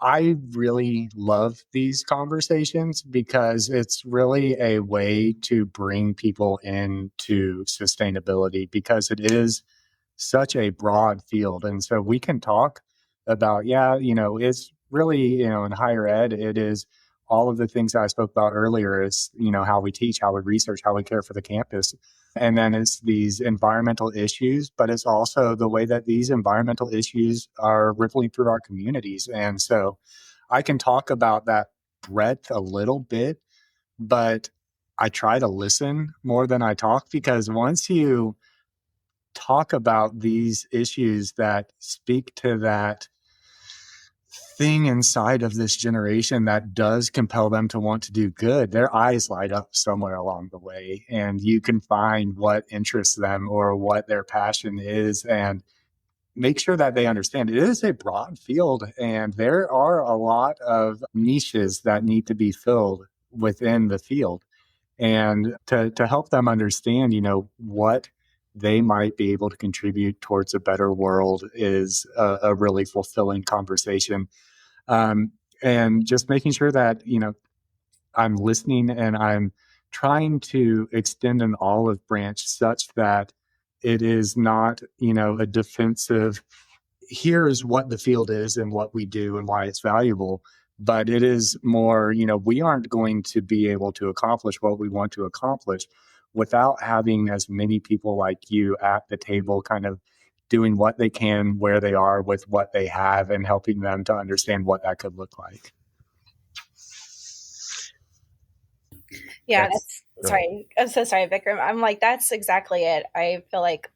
I really love these conversations because it's really a way to bring people into sustainability because it is such a broad field. And so we can talk about, it's really, in higher ed, it is all of the things that I spoke about earlier is, how we teach, how we research, how we care for the campus. And then it's these environmental issues, but it's also the way that these environmental issues are rippling through our communities. And so I can talk about that breadth a little bit, but I try to listen more than I talk because once you talk about these issues that speak to that thing inside of this generation that does compel them to want to do good, their eyes light up somewhere along the way, and you can find what interests them or what their passion is and make sure that they understand it is a broad field and there are a lot of niches that need to be filled within the field. And to help them understand, what they might be able to contribute towards a better world is a really fulfilling conversation. And just making sure that, I'm listening and I'm trying to extend an olive branch such that it is not, a defensive, here's what the field is and what we do and why it's valuable. But it is more, we aren't going to be able to accomplish what we want to accomplish without having as many people like you at the table kind of doing what they can where they are with what they have and helping them to understand what that could look like. Yeah, sorry. I'm so sorry, Vikram. I'm like, that's exactly it. I feel like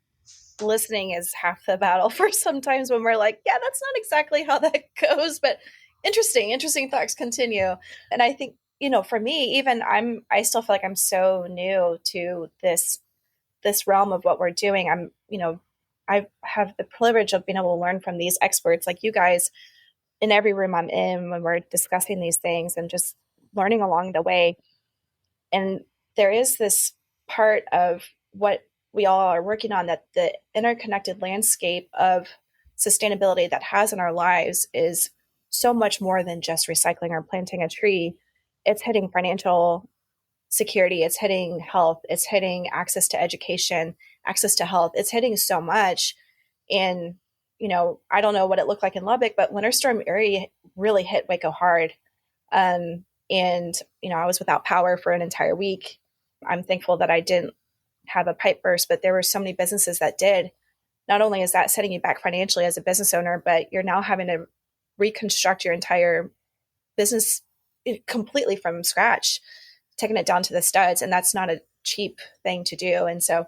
listening is half the battle for sometimes when we're like, yeah, that's not exactly how that goes, but interesting thoughts. Continue. And I think, for me, even I still feel like I'm so new to this realm of what we're doing. I have the privilege of being able to learn from these experts like you guys in every room I'm in when we're discussing these things and just learning along the way. And there is this part of what we all are working on, that the interconnected landscape of sustainability that has in our lives is so much more than just recycling or planting a tree. It's hitting financial security, it's hitting health, it's hitting access to education, access to health. It's hitting so much. And, I don't know what it looked like in Lubbock, but Winter Storm Uri really hit Waco hard. And, I was without power for an entire week. I'm thankful that I didn't have a pipe burst, but there were so many businesses that did. Not only is that setting you back financially as a business owner, but you're now having to reconstruct your entire business completely from scratch, taking it down to the studs. And that's not a cheap thing to do. And so,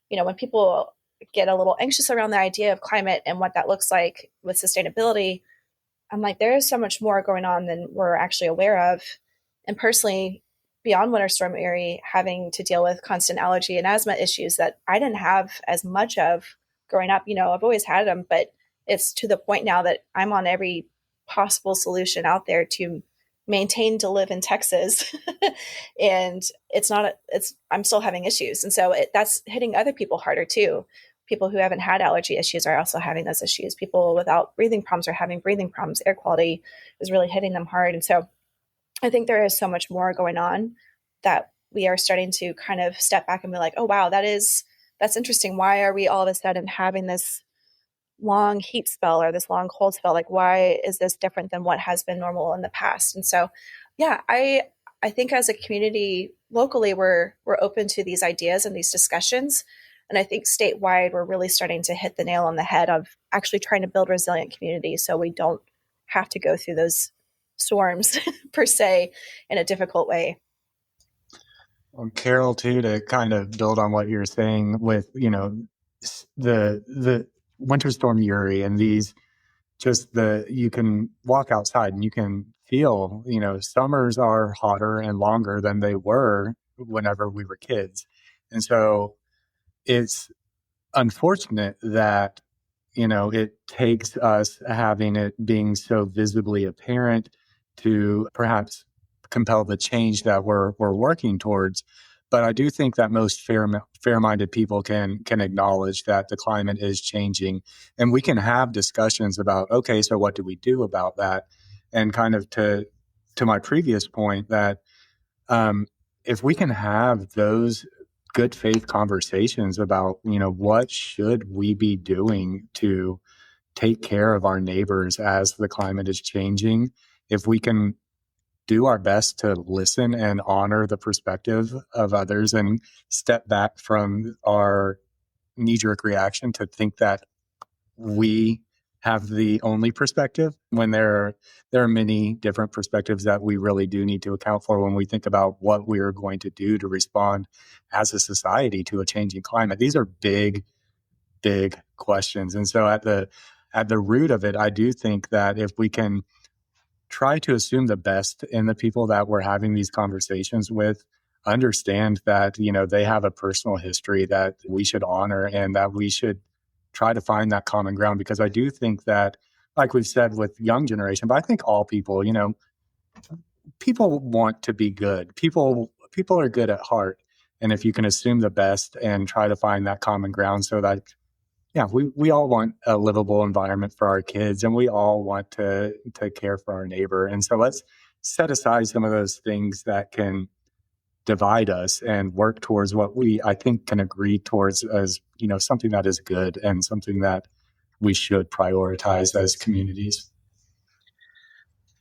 when people get a little anxious around the idea of climate and what that looks like with sustainability, I'm like, there is so much more going on than we're actually aware of. And personally, beyond Winter Storm Uri, having to deal with constant allergy and asthma issues that I didn't have as much of growing up. I've always had them, but it's to the point now that I'm on every possible solution out there to maintain to live in Texas. And I'm still having issues. And so that's hitting other people harder too. People who haven't had allergy issues are also having those issues. People without breathing problems are having breathing problems. Air quality is really hitting them hard. And so I think there is so much more going on that we are starting to kind of step back and be like, oh, wow, that's interesting. Why are we all of a sudden having this long heat spell or this long cold spell? Like, why is this different than what has been normal in the past? And so, yeah, I think as a community locally, we're open to these ideas and these discussions. And I think statewide, we're really starting to hit the nail on the head of actually trying to build resilient communities so we don't have to go through those storms per se in a difficult way. Carol, too, to kind of build on what you're saying with, the Winter Storm Uri and these, you can walk outside and you can feel, summers are hotter and longer than they were whenever we were kids. And so it's unfortunate that, it takes us having it being so visibly apparent to perhaps compel the change that we're working towards. But I do think that most fair-minded people can acknowledge that the climate is changing, and we can have discussions about, okay, so what do we do about that? And kind of to my previous point that if we can have those good faith conversations about, what should we be doing to take care of our neighbors as the climate is changing, if we can do our best to listen and honor the perspective of others and step back from our knee-jerk reaction to think that we have the only perspective when there are many different perspectives that we really do need to account for when we think about what we are going to do to respond as a society to a changing climate. These are big questions. And so at the root of it, I do think that if we can try to assume the best in the people that we're having these conversations with, understand that, they have a personal history that we should honor and that we should try to find that common ground. Because I do think that, like we've said with young generation, but I think all people, people want to be good. People are good at heart. And if you can assume the best and try to find that common ground so that, yeah, we all want a livable environment for our kids, and we all want to care for our neighbor. And so let's set aside some of those things that can divide us and work towards what I think, can agree towards as, something that is good and something that we should prioritize as communities.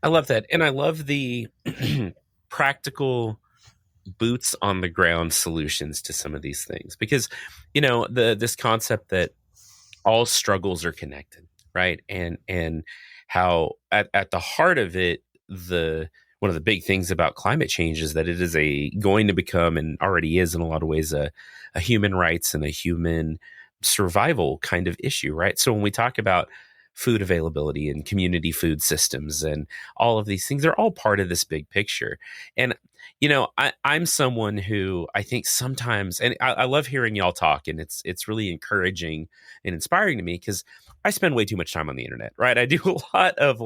I love that. And I love the practical boots on the ground solutions to some of these things, because, this concept that all struggles are connected, right? And how at the heart of it, one of the big things about climate change is that it is going to become, and already is in a lot of ways, a human rights and a human survival kind of issue, right? So when we talk about food availability and community food systems and all of these things, they're all part of this big picture. And, I'm someone who I think sometimes, and I love hearing y'all talk, and it's really encouraging and inspiring to me, because I spend way too much time on the internet, right? I do a lot of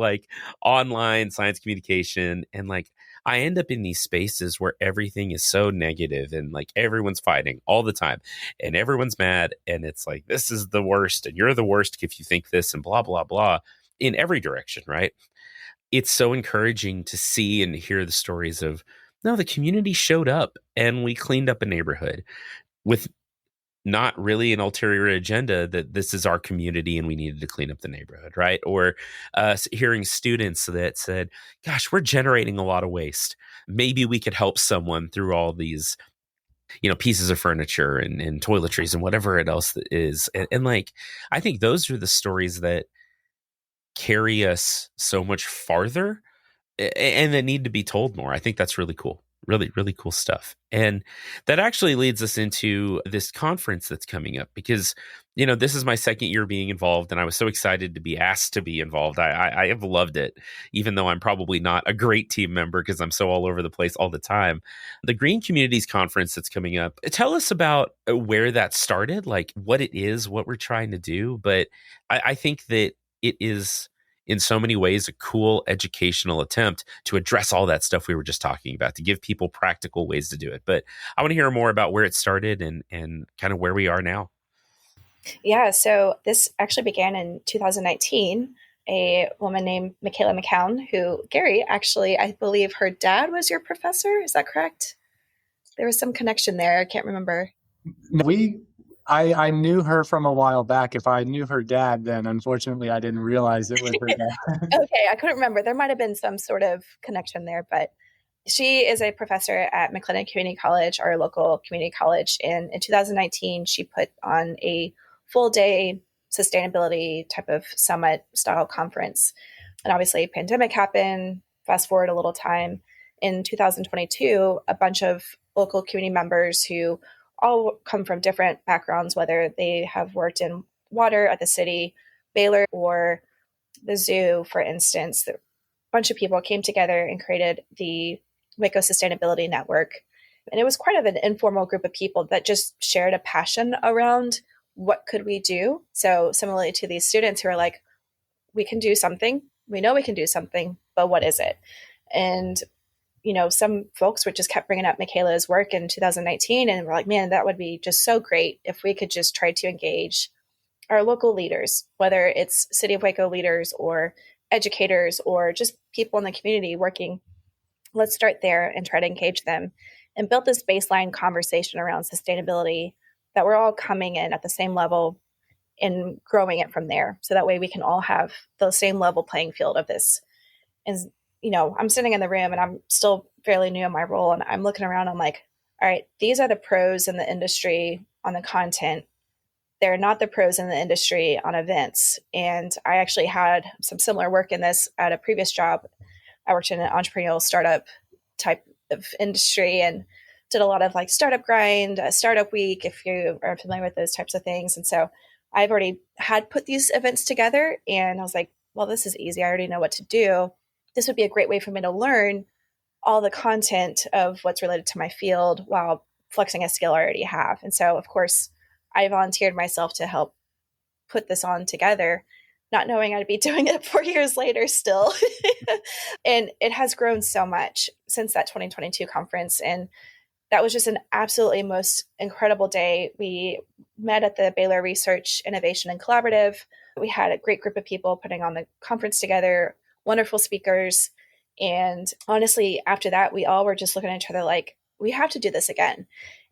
online science communication, and I end up in these spaces where everything is so negative and everyone's fighting all the time and everyone's mad. And it's this is the worst and you're the worst if you think this and blah, blah, blah in every direction, right? it's so encouraging to see and hear the stories of, no, the community showed up and we cleaned up a neighborhood with not really an ulterior agenda that this is our community and we needed to clean up the neighborhood, right? Or hearing students that said, gosh, we're generating a lot of waste. Maybe we could help someone through all these, pieces of furniture and toiletries and whatever it else that is. And like, I think those are the stories that carry us so much farther and that need to be told more. I think that's really cool. Really, really cool stuff. And that actually leads us into this conference that's coming up because, this is my second year being involved and I was so excited to be asked to be involved. I have loved it, even though I'm probably not a great team member because I'm so all over the place all the time. The Green Communities Conference that's coming up, tell us about where that started, like what it is, what we're trying to do. But I think that it is in so many ways a cool educational attempt to address all that stuff we were just talking about, to give people practical ways to do it. But I want to hear more about where it started and kind of where we are now. Yeah, so this actually began in 2019. A woman named Michaela McCown, who Gary, actually, I believe her dad was your professor. Is that correct? There was some connection there. I can't remember. I knew her from a while back. If I knew her dad, then unfortunately I didn't realize it was her dad. Okay, I couldn't remember. There might have been some sort of connection there, but she is a professor at McLennan Community College, our local community college. And in 2019, she put on a full day sustainability type of summit style conference. And obviously, pandemic happened. Fast forward a little time. In 2022, a bunch of local community members who all come from different backgrounds, whether they have worked in water at the city, Baylor, or the zoo, for instance, a bunch of people came together and created the Waco Sustainability Network. And it was quite of an informal group of people that just shared a passion around what could we do. So similarly to these students who are like, we can do something. We know we can do something, but what is it? And some folks would just kept bringing up Michaela's work in 2019, and we're like, man, that would be just so great if we could just try to engage our local leaders, whether it's City of Waco leaders or educators or just people in the community working. Let's start there and try to engage them and build this baseline conversation around sustainability that we're all coming in at the same level and growing it from there. So that way we can all have the same level playing field of this. And, I'm sitting in the room and I'm still fairly new in my role, and I'm looking around. I'm like, all right, these are the pros in the industry on the content. They're not the pros in the industry on events. And I actually had some similar work in this at a previous job. I worked in an entrepreneurial startup type of industry and did a lot of like startup grind, startup week, if you are familiar with those types of things. And so I've already had put these events together, and I was like, well, this is easy. I already know what to do. This would be a great way for me to learn all the content of what's related to my field while flexing a skill I already have. And so, of course, I volunteered myself to help put this on together, not knowing I'd be doing it 4 years later still. And it has grown so much since that 2022 conference. And that was just an absolutely most incredible day. We met at the Baylor Research, Innovation, and Collaborative. We had a great group of people putting on the conference together, wonderful speakers. And honestly, after that, we all were just looking at each other like, we have to do this again.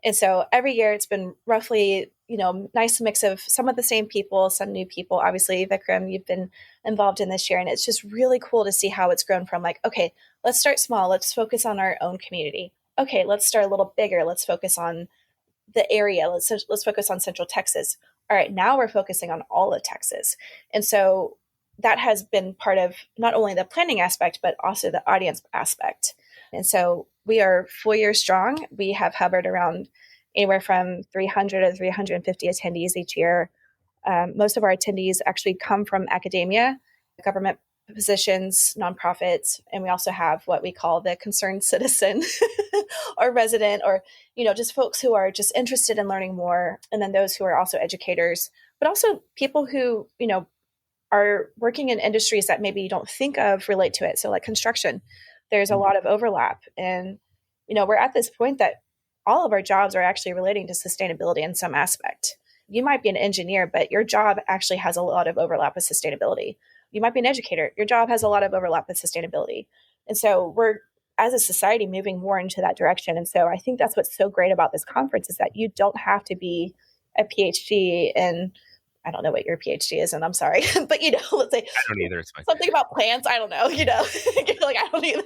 And so every year it's been roughly, nice mix of some of the same people, some new people. Obviously, Vikram, you've been involved in this year, and it's just really cool to see how it's grown from like, okay, let's start small. Let's focus on our own community. Okay, let's start a little bigger. Let's focus on the area. Let's focus on Central Texas. All right, now we're focusing on all of Texas. And so that has been part of not only the planning aspect, but also the audience aspect. And so we are 4 years strong. We have hovered around anywhere from 300 to 350 attendees each year. Most of our attendees actually come from academia, government positions, nonprofits, and we also have what we call the concerned citizen or resident, or just folks who are just interested in learning more, and then those who are also educators, but also people who are working in industries that maybe you don't think of relate to it. So like construction, there's a lot of overlap, and we're at this point that all of our jobs are actually relating to sustainability in some aspect. You might be an engineer, but your job actually has a lot of overlap with sustainability. You might be an educator. Your job has a lot of overlap with sustainability. And so we're, as a society, moving more into that direction. And so I think that's what's so great about this conference is that you don't have to be a PhD in, I don't know what your PhD is, and I'm sorry, but let's say I don't either. It's fine. Something about plants. I don't know. You're like, I don't either.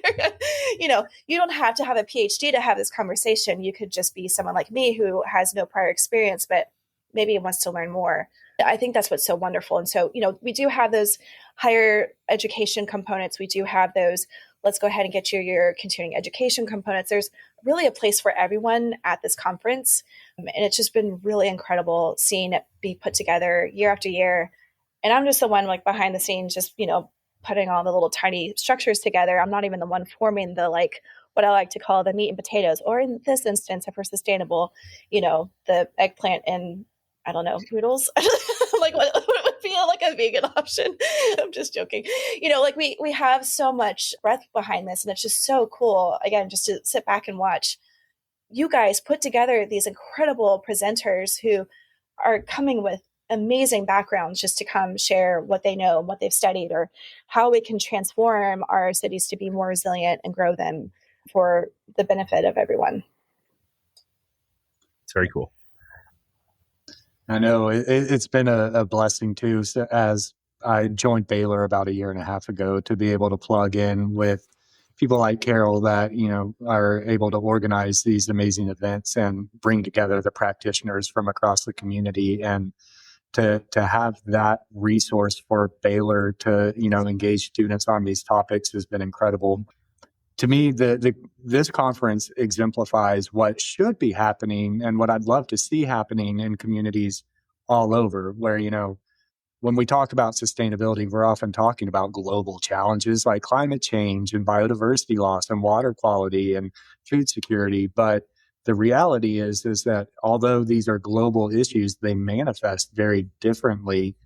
You don't have to have a PhD to have this conversation. You could just be someone like me who has no prior experience, but maybe wants to learn more. I think that's what's so wonderful. And so, we do have those higher education components. We do have those, let's go ahead and get you your continuing education components. There's really a place for everyone at this conference. And it's just been really incredible seeing it be put together year after year. And I'm just the one like behind the scenes, just, putting all the little tiny structures together. I'm not even the one forming the, what I like to call the meat and potatoes, or in this instance, if we're sustainable, the eggplant and I don't know, noodles. Like what would feel like a vegan option. I'm just joking. We have so much breadth behind this, and it's just so cool. Again, just to sit back and watch you guys put together these incredible presenters who are coming with amazing backgrounds just to come share what they know and what they've studied, or how we can transform our cities to be more resilient and grow them for the benefit of everyone. It's very cool. I know it's been a blessing too, so as I joined Baylor about a year and a half ago, to be able to plug in with people like Carole that, are able to organize these amazing events and bring together the practitioners from across the community, and to have that resource for Baylor to, engage students on these topics has been incredible. To me, this conference exemplifies what should be happening and what I'd love to see happening in communities all over, where, when we talk about sustainability, we're often talking about global challenges like climate change and biodiversity loss and water quality and food security. But the reality is that although these are global issues, they manifest very differently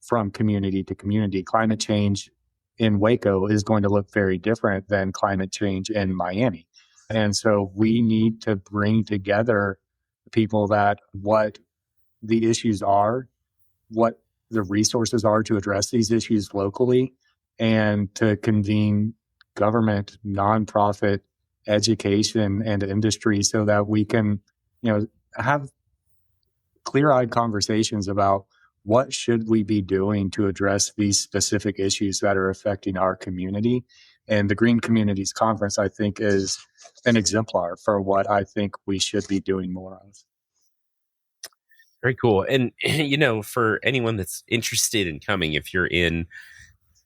from community to community. Climate change in Waco is going to look very different than climate change in Miami. And so we need to bring together people that what the issues are, what the resources are to address these issues locally, and to convene government, nonprofit, education, and industry so that we can, have clear-eyed conversations about what should we be doing to address these specific issues that are affecting our community. And the Green Communities Conference, I think, is an exemplar for what I think we should be doing more of. Very cool. And, for anyone that's interested in coming, if you're in,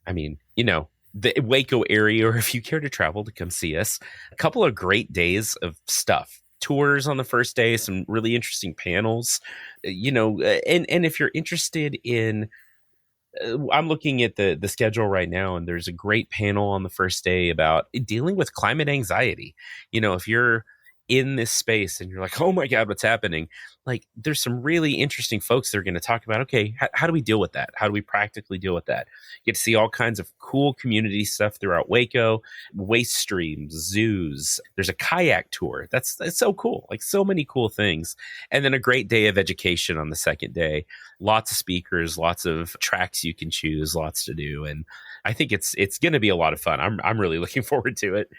the Waco area, or if you care to travel to come see us, a couple of great days of stuff. Tours on the first day, some really interesting panels, and if you're interested in, I'm looking at the schedule right now, and there's a great panel on the first day about dealing with climate anxiety. If you're in this space and you're like, oh my God, what's happening? Like, there's some really interesting folks that are going to talk about, okay, how do we deal with that? How do we practically deal with that? You get to see all kinds of cool community stuff throughout Waco, waste streams, zoos. There's a kayak tour. That's so cool. Like, so many cool things. And then a great day of education on the second day. Lots of speakers, lots of tracks you can choose, lots to do. And I think it's going to be a lot of fun. I'm really looking forward to it.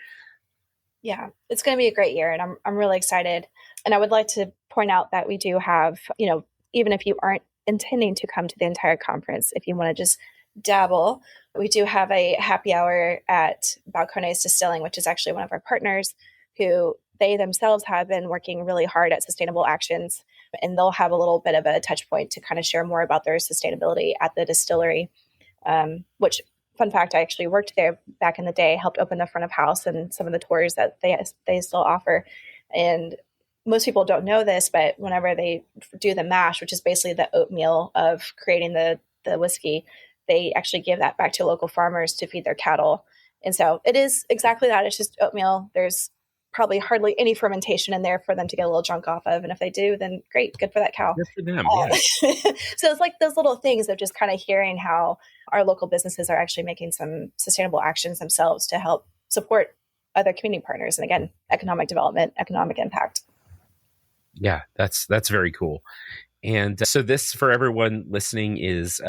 Yeah, it's going to be a great year, and I'm really excited. And I would like to point out that we do have, even if you aren't intending to come to the entire conference, if you want to just dabble, we do have a happy hour at Balcones Distilling, which is actually one of our partners, who they themselves have been working really hard at sustainable actions, and they'll have a little bit of a touch point to kind of share more about their sustainability at the distillery, which, fun fact, I actually worked there back in the day, helped open the front of house and some of the tours that they still offer. And most people don't know this, but whenever they do the mash, which is basically the oatmeal of creating the whiskey, they actually give that back to local farmers to feed their cattle. And so it is exactly that. It's just oatmeal. There's probably hardly any fermentation in there for them to get a little drunk off of. And if they do, then great, good for that cow. Good for them, yeah. So it's like those little things of just kind of hearing how our local businesses are actually making some sustainable actions themselves to help support other community partners. And again, economic development, economic impact. Yeah, that's very cool. And so this, for everyone listening, is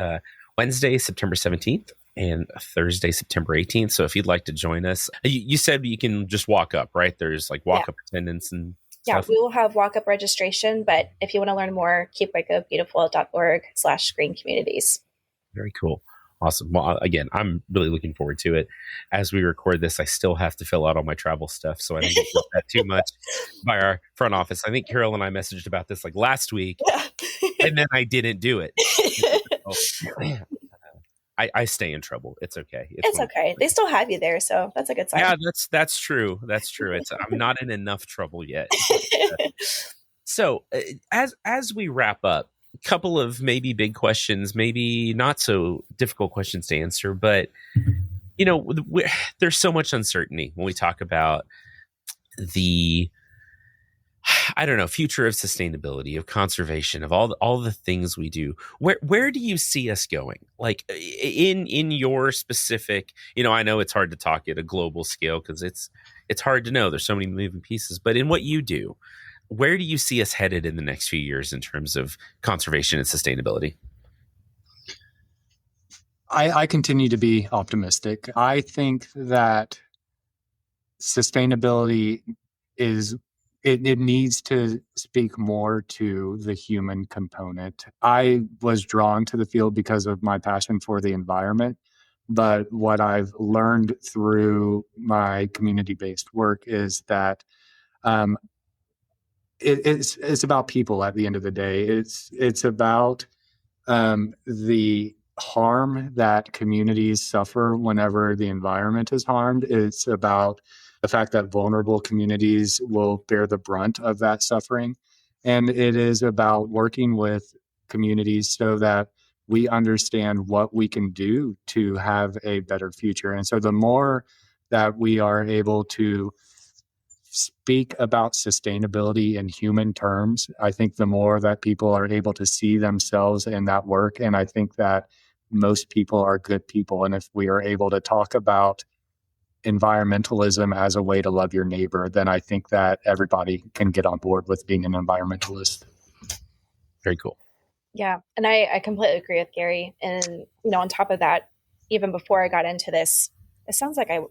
Wednesday, September 17th and Thursday, September 18th. So if you'd like to join us, you said you can just walk up, right? There's like walk up attendance and yeah, stuff. we will have walk up registration, but if you want to learn more, keep wacobeautiful.org/green communities. Very cool. Awesome. Well, again, I'm really looking forward to it. As we record this, I still have to fill out all my travel stuff, so I don't get that too much by our front office. I think Carole and I messaged about this like last week, and then I didn't do it. I stay in trouble. It's okay. It's okay. They still have you there, so that's a good sign. Yeah, that's true. That's true. I'm not in enough trouble yet. So as we wrap up, a couple of maybe big questions, maybe not so difficult questions to answer, but there's so much uncertainty when we talk about the future of sustainability, of conservation, of all the things we do. Where do you see us going? Like in your specific, I know it's hard to talk at a global scale because it's hard to know. There's so many moving pieces, but in what you do, where do you see us headed in the next few years in terms of conservation and sustainability? I continue to be optimistic. I think that sustainability it needs to speak more to the human component. I was drawn to the field because of my passion for the environment, but what I've learned through my community-based work is that it's about people at the end of the day. It's about the harm that communities suffer whenever the environment is harmed. It's about the fact that vulnerable communities will bear the brunt of that suffering. And it is about working with communities so that we understand what we can do to have a better future. And so the more that we are able to speak about sustainability in human terms, I think the more that people are able to see themselves in that work. And I think that most people are good people. And if we are able to talk about environmentalism as a way to love your neighbor, then I think that everybody can get on board with being an environmentalist. Very cool. Yeah. And I completely agree with Gary. And, on top of that, even before I got into this, it sounds like I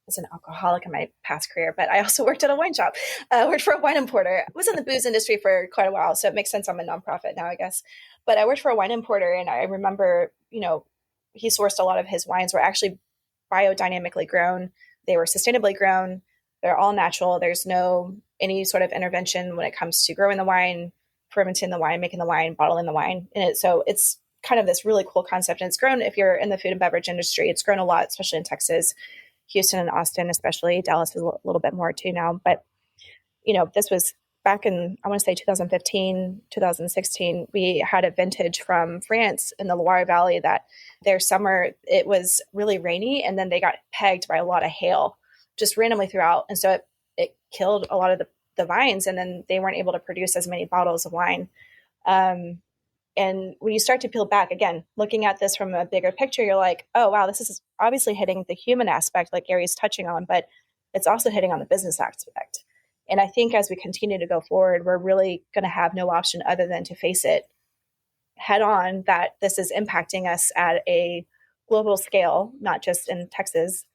was an alcoholic in my past career, but I also worked at a wine shop. Worked for a wine importer. I was in the booze industry for quite a while, so it makes sense I'm a nonprofit now, I guess. But I worked for a wine importer, and I remember, he sourced a lot of his wines were actually biodynamically grown. They were sustainably grown. They're all natural. There's no any sort of intervention when it comes to growing the wine, fermenting the wine, making the wine, bottling the wine. And so it's kind of this really cool concept. And it's grown, if you're in the food and beverage industry, it's grown a lot, especially in Texas. Houston and Austin, especially. Dallas is a little bit more too now. But, this was back in, I want to say 2015, 2016. We had a vintage from France in the Loire Valley that their summer, it was really rainy. And then they got pegged by a lot of hail just randomly throughout. And so it killed a lot of the vines. And then they weren't able to produce as many bottles of wine. And when you start to peel back, again, looking at this from a bigger picture, you're like, oh, wow, this is obviously hitting the human aspect like Gary's touching on, but it's also hitting on the business aspect. And I think as we continue to go forward, we're really going to have no option other than to face it head on that this is impacting us at a global scale, not just in Texas,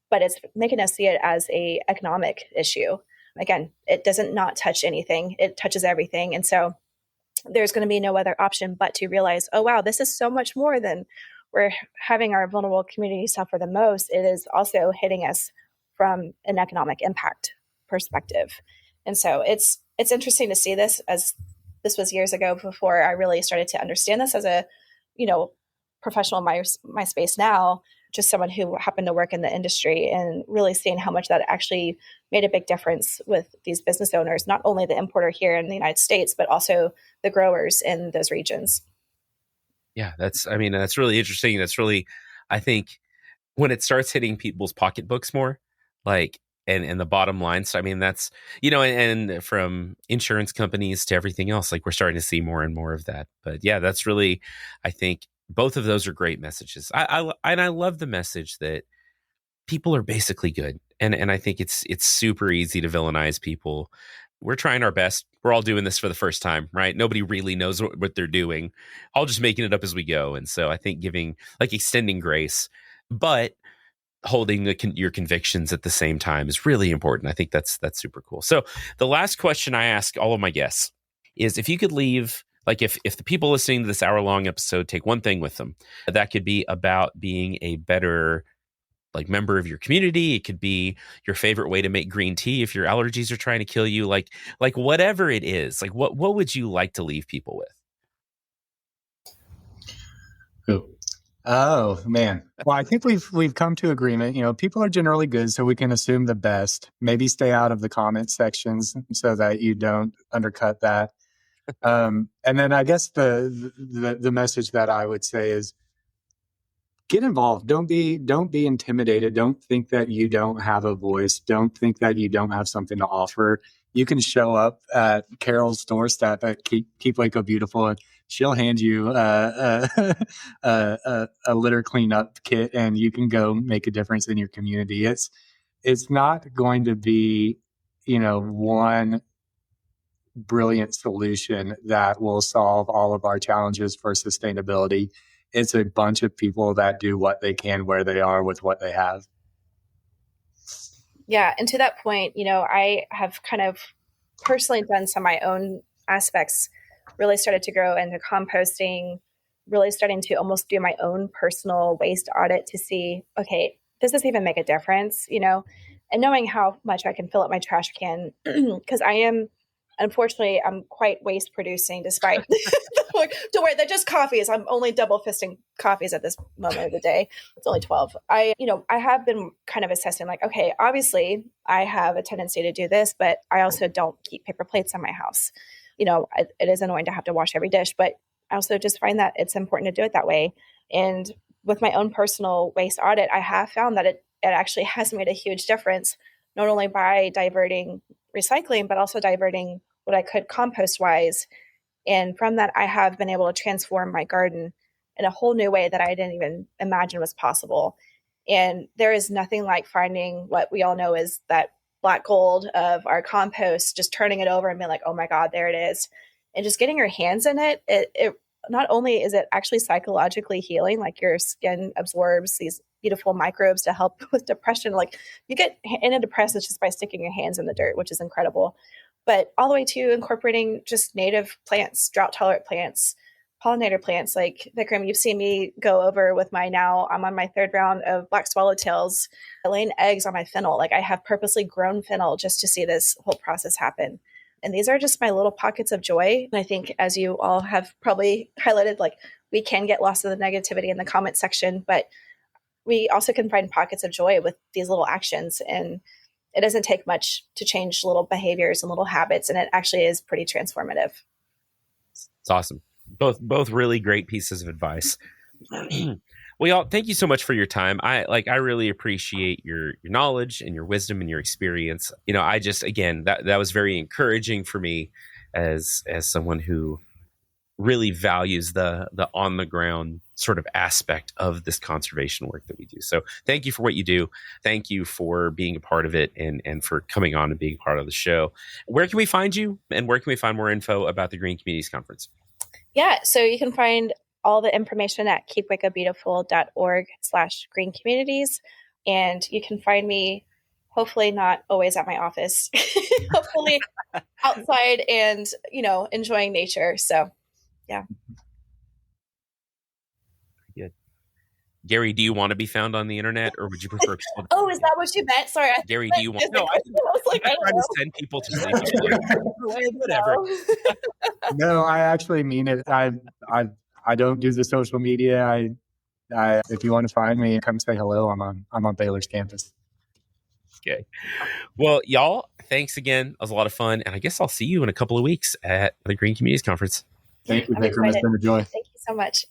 but it's making us see it as a economic issue. Again, it doesn't not touch anything. It touches everything. And so there's going to be no other option but to realize, oh, wow, this is so much more than we're having our vulnerable community suffer the most. It is also hitting us from an economic impact perspective. And so it's interesting to see this, as this was years ago before I really started to understand this as a, professional in my space now, just someone who happened to work in the industry and really seeing how much that actually made a big difference with these business owners, not only the importer here in the United States, but also the growers in those regions. Yeah, that's really interesting. That's really, I think, when it starts hitting people's pocketbooks more, like, and the bottom line. So, that's, and from insurance companies to everything else, like we're starting to see more and more of that. But yeah, that's really, I think both of those are great messages. I love the message that people are basically good. And I think it's super easy to villainize people we're trying our best. We're all doing this for the first time, right? Nobody really knows what they're doing. All just making it up as we go. And so I think extending grace, but holding your convictions at the same time is really important. I think that's super cool. So the last question I ask all of my guests is, if you could leave, if the people listening to this hour-long episode take one thing with them, that could be about being a better member of your community. It could be your favorite way to make green tea if your allergies are trying to kill you. Whatever it is, what would you like to leave people with? Oh man. Well, I think we've come to agreement. People are generally good, so we can assume the best. Maybe stay out of the comment sections so that you don't undercut that. And then I guess the message that I would say is, get involved. Don't be intimidated. Don't think that you don't have a voice. Don't think that you don't have something to offer. You can show up at Carol's doorstep at Keep Waco Beautiful, and she'll hand you a litter cleanup kit, and you can go make a difference in your community. It's not going to be, one brilliant solution that will solve all of our challenges for sustainability. It's a bunch of people that do what they can where they are with what they have. Yeah. And to that point, I have kind of personally done some of my own aspects, really started to grow into composting, really starting to almost do my own personal waste audit to see, okay, does this even make a difference? And knowing how much I can fill up my trash can, because unfortunately, I'm quite waste producing despite, don't worry, they're just coffees. I'm only double fisting coffees at this moment of the day. It's only 12. I have been kind of assessing okay, obviously I have a tendency to do this, but I also don't keep paper plates in my house. It is annoying to have to wash every dish, but I also just find that it's important to do it that way. And with my own personal waste audit, I have found that it actually has made a huge difference, not only by diverting recycling, but also diverting what I could compost wise. And from that, I have been able to transform my garden in a whole new way that I didn't even imagine was possible. And there is nothing like finding what we all know is that black gold of our compost, just turning it over and being like, oh my God, there it is. And just getting your hands in it, it not only is it actually psychologically healing, your skin absorbs these beautiful microbes to help with depression. You get antidepressants just by sticking your hands in the dirt, which is incredible. But all the way to incorporating just native plants, drought-tolerant plants, pollinator plants. Vikram, you've seen me go over with I'm on my third round of black swallowtails, laying eggs on my fennel. I have purposely grown fennel just to see this whole process happen. And these are just my little pockets of joy. And I think, as you all have probably highlighted, we can get lost in the negativity in the comment section, but we also can find pockets of joy with these little actions. And it doesn't take much to change little behaviors and little habits. And it actually is pretty transformative. It's awesome. Both really great pieces of advice. Well, y'all, thank you so much for your time. I really appreciate your knowledge and your wisdom and your experience. I just, again, that was very encouraging for me as someone who really values the on the ground sort of aspect of this conservation work that we do. So thank you for what you do. Thank you for being a part of it and for coming on and being part of the show. Where can we find you, and where can we find more info about the Green Communities Conference? Yeah, so you can find all the information at keepwacobeautiful.org/green communities. And you can find me, hopefully not always at my office, hopefully outside and, enjoying nature. So, yeah. Good. Gary, do you want to be found on the internet, or would you prefer people? Oh, is that what you meant? Sorry. Gary, do you want? No, I was trying to send people to sleep. Whatever. No, I actually mean it. I don't do the social media. I if you want to find me, come say hello. I'm on Baylor's campus. Okay. Well, y'all, thanks again. It was a lot of fun, and I guess I'll see you in a couple of weeks at the Green Communities Conference. Thank you, Vikram. It's been a joy. Thank you so much.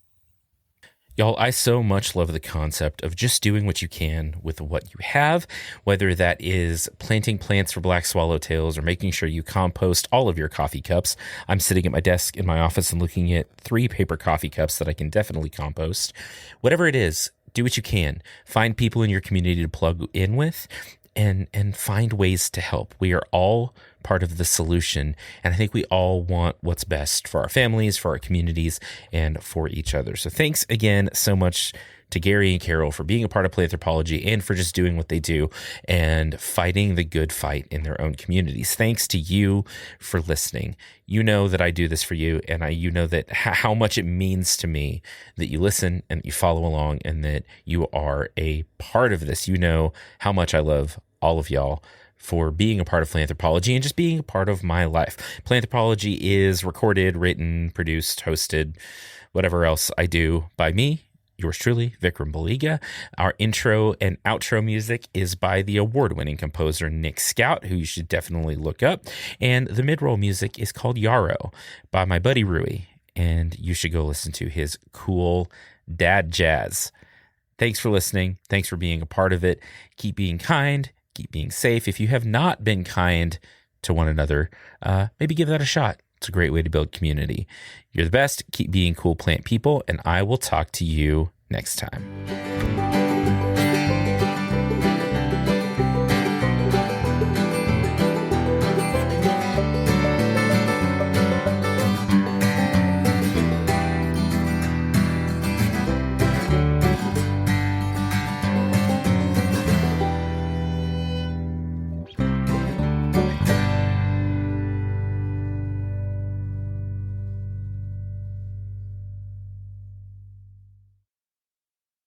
Y'all, I so much love the concept of just doing what you can with what you have, whether that is planting plants for black swallowtails or making sure you compost all of your coffee cups. I'm sitting at my desk in my office and looking at 3 paper coffee cups that I can definitely compost. Whatever it is, do what you can. Find people in your community to plug in with. and find ways to help. We are all part of the solution, and I think we all want what's best for our families, for our communities, and for each other. So thanks again so much to Gary and Carole for being a part of Planthropology and for just doing what they do and fighting the good fight in their own communities. Thanks to you for listening. You know that I do this for you, and you know that how much it means to me that you listen and that you follow along and that you are a part of this. You know how much I love all of y'all for being a part of Planthropology and just being a part of my life. Planthropology is recorded, written, produced, hosted, whatever else I do by me, yours truly, Vikram Baliga. Our intro and outro music is by the award-winning composer Nick Scout, who you should definitely look up. And the mid-roll music is called Yarrow by my buddy Rui, and you should go listen to his cool dad jazz. Thanks for listening. Thanks for being a part of it. Keep being kind. Keep being safe. If you have not been kind to one another, maybe give that a shot. It's a great way to build community. You're the best. Keep being cool plant people, and I will talk to you next time.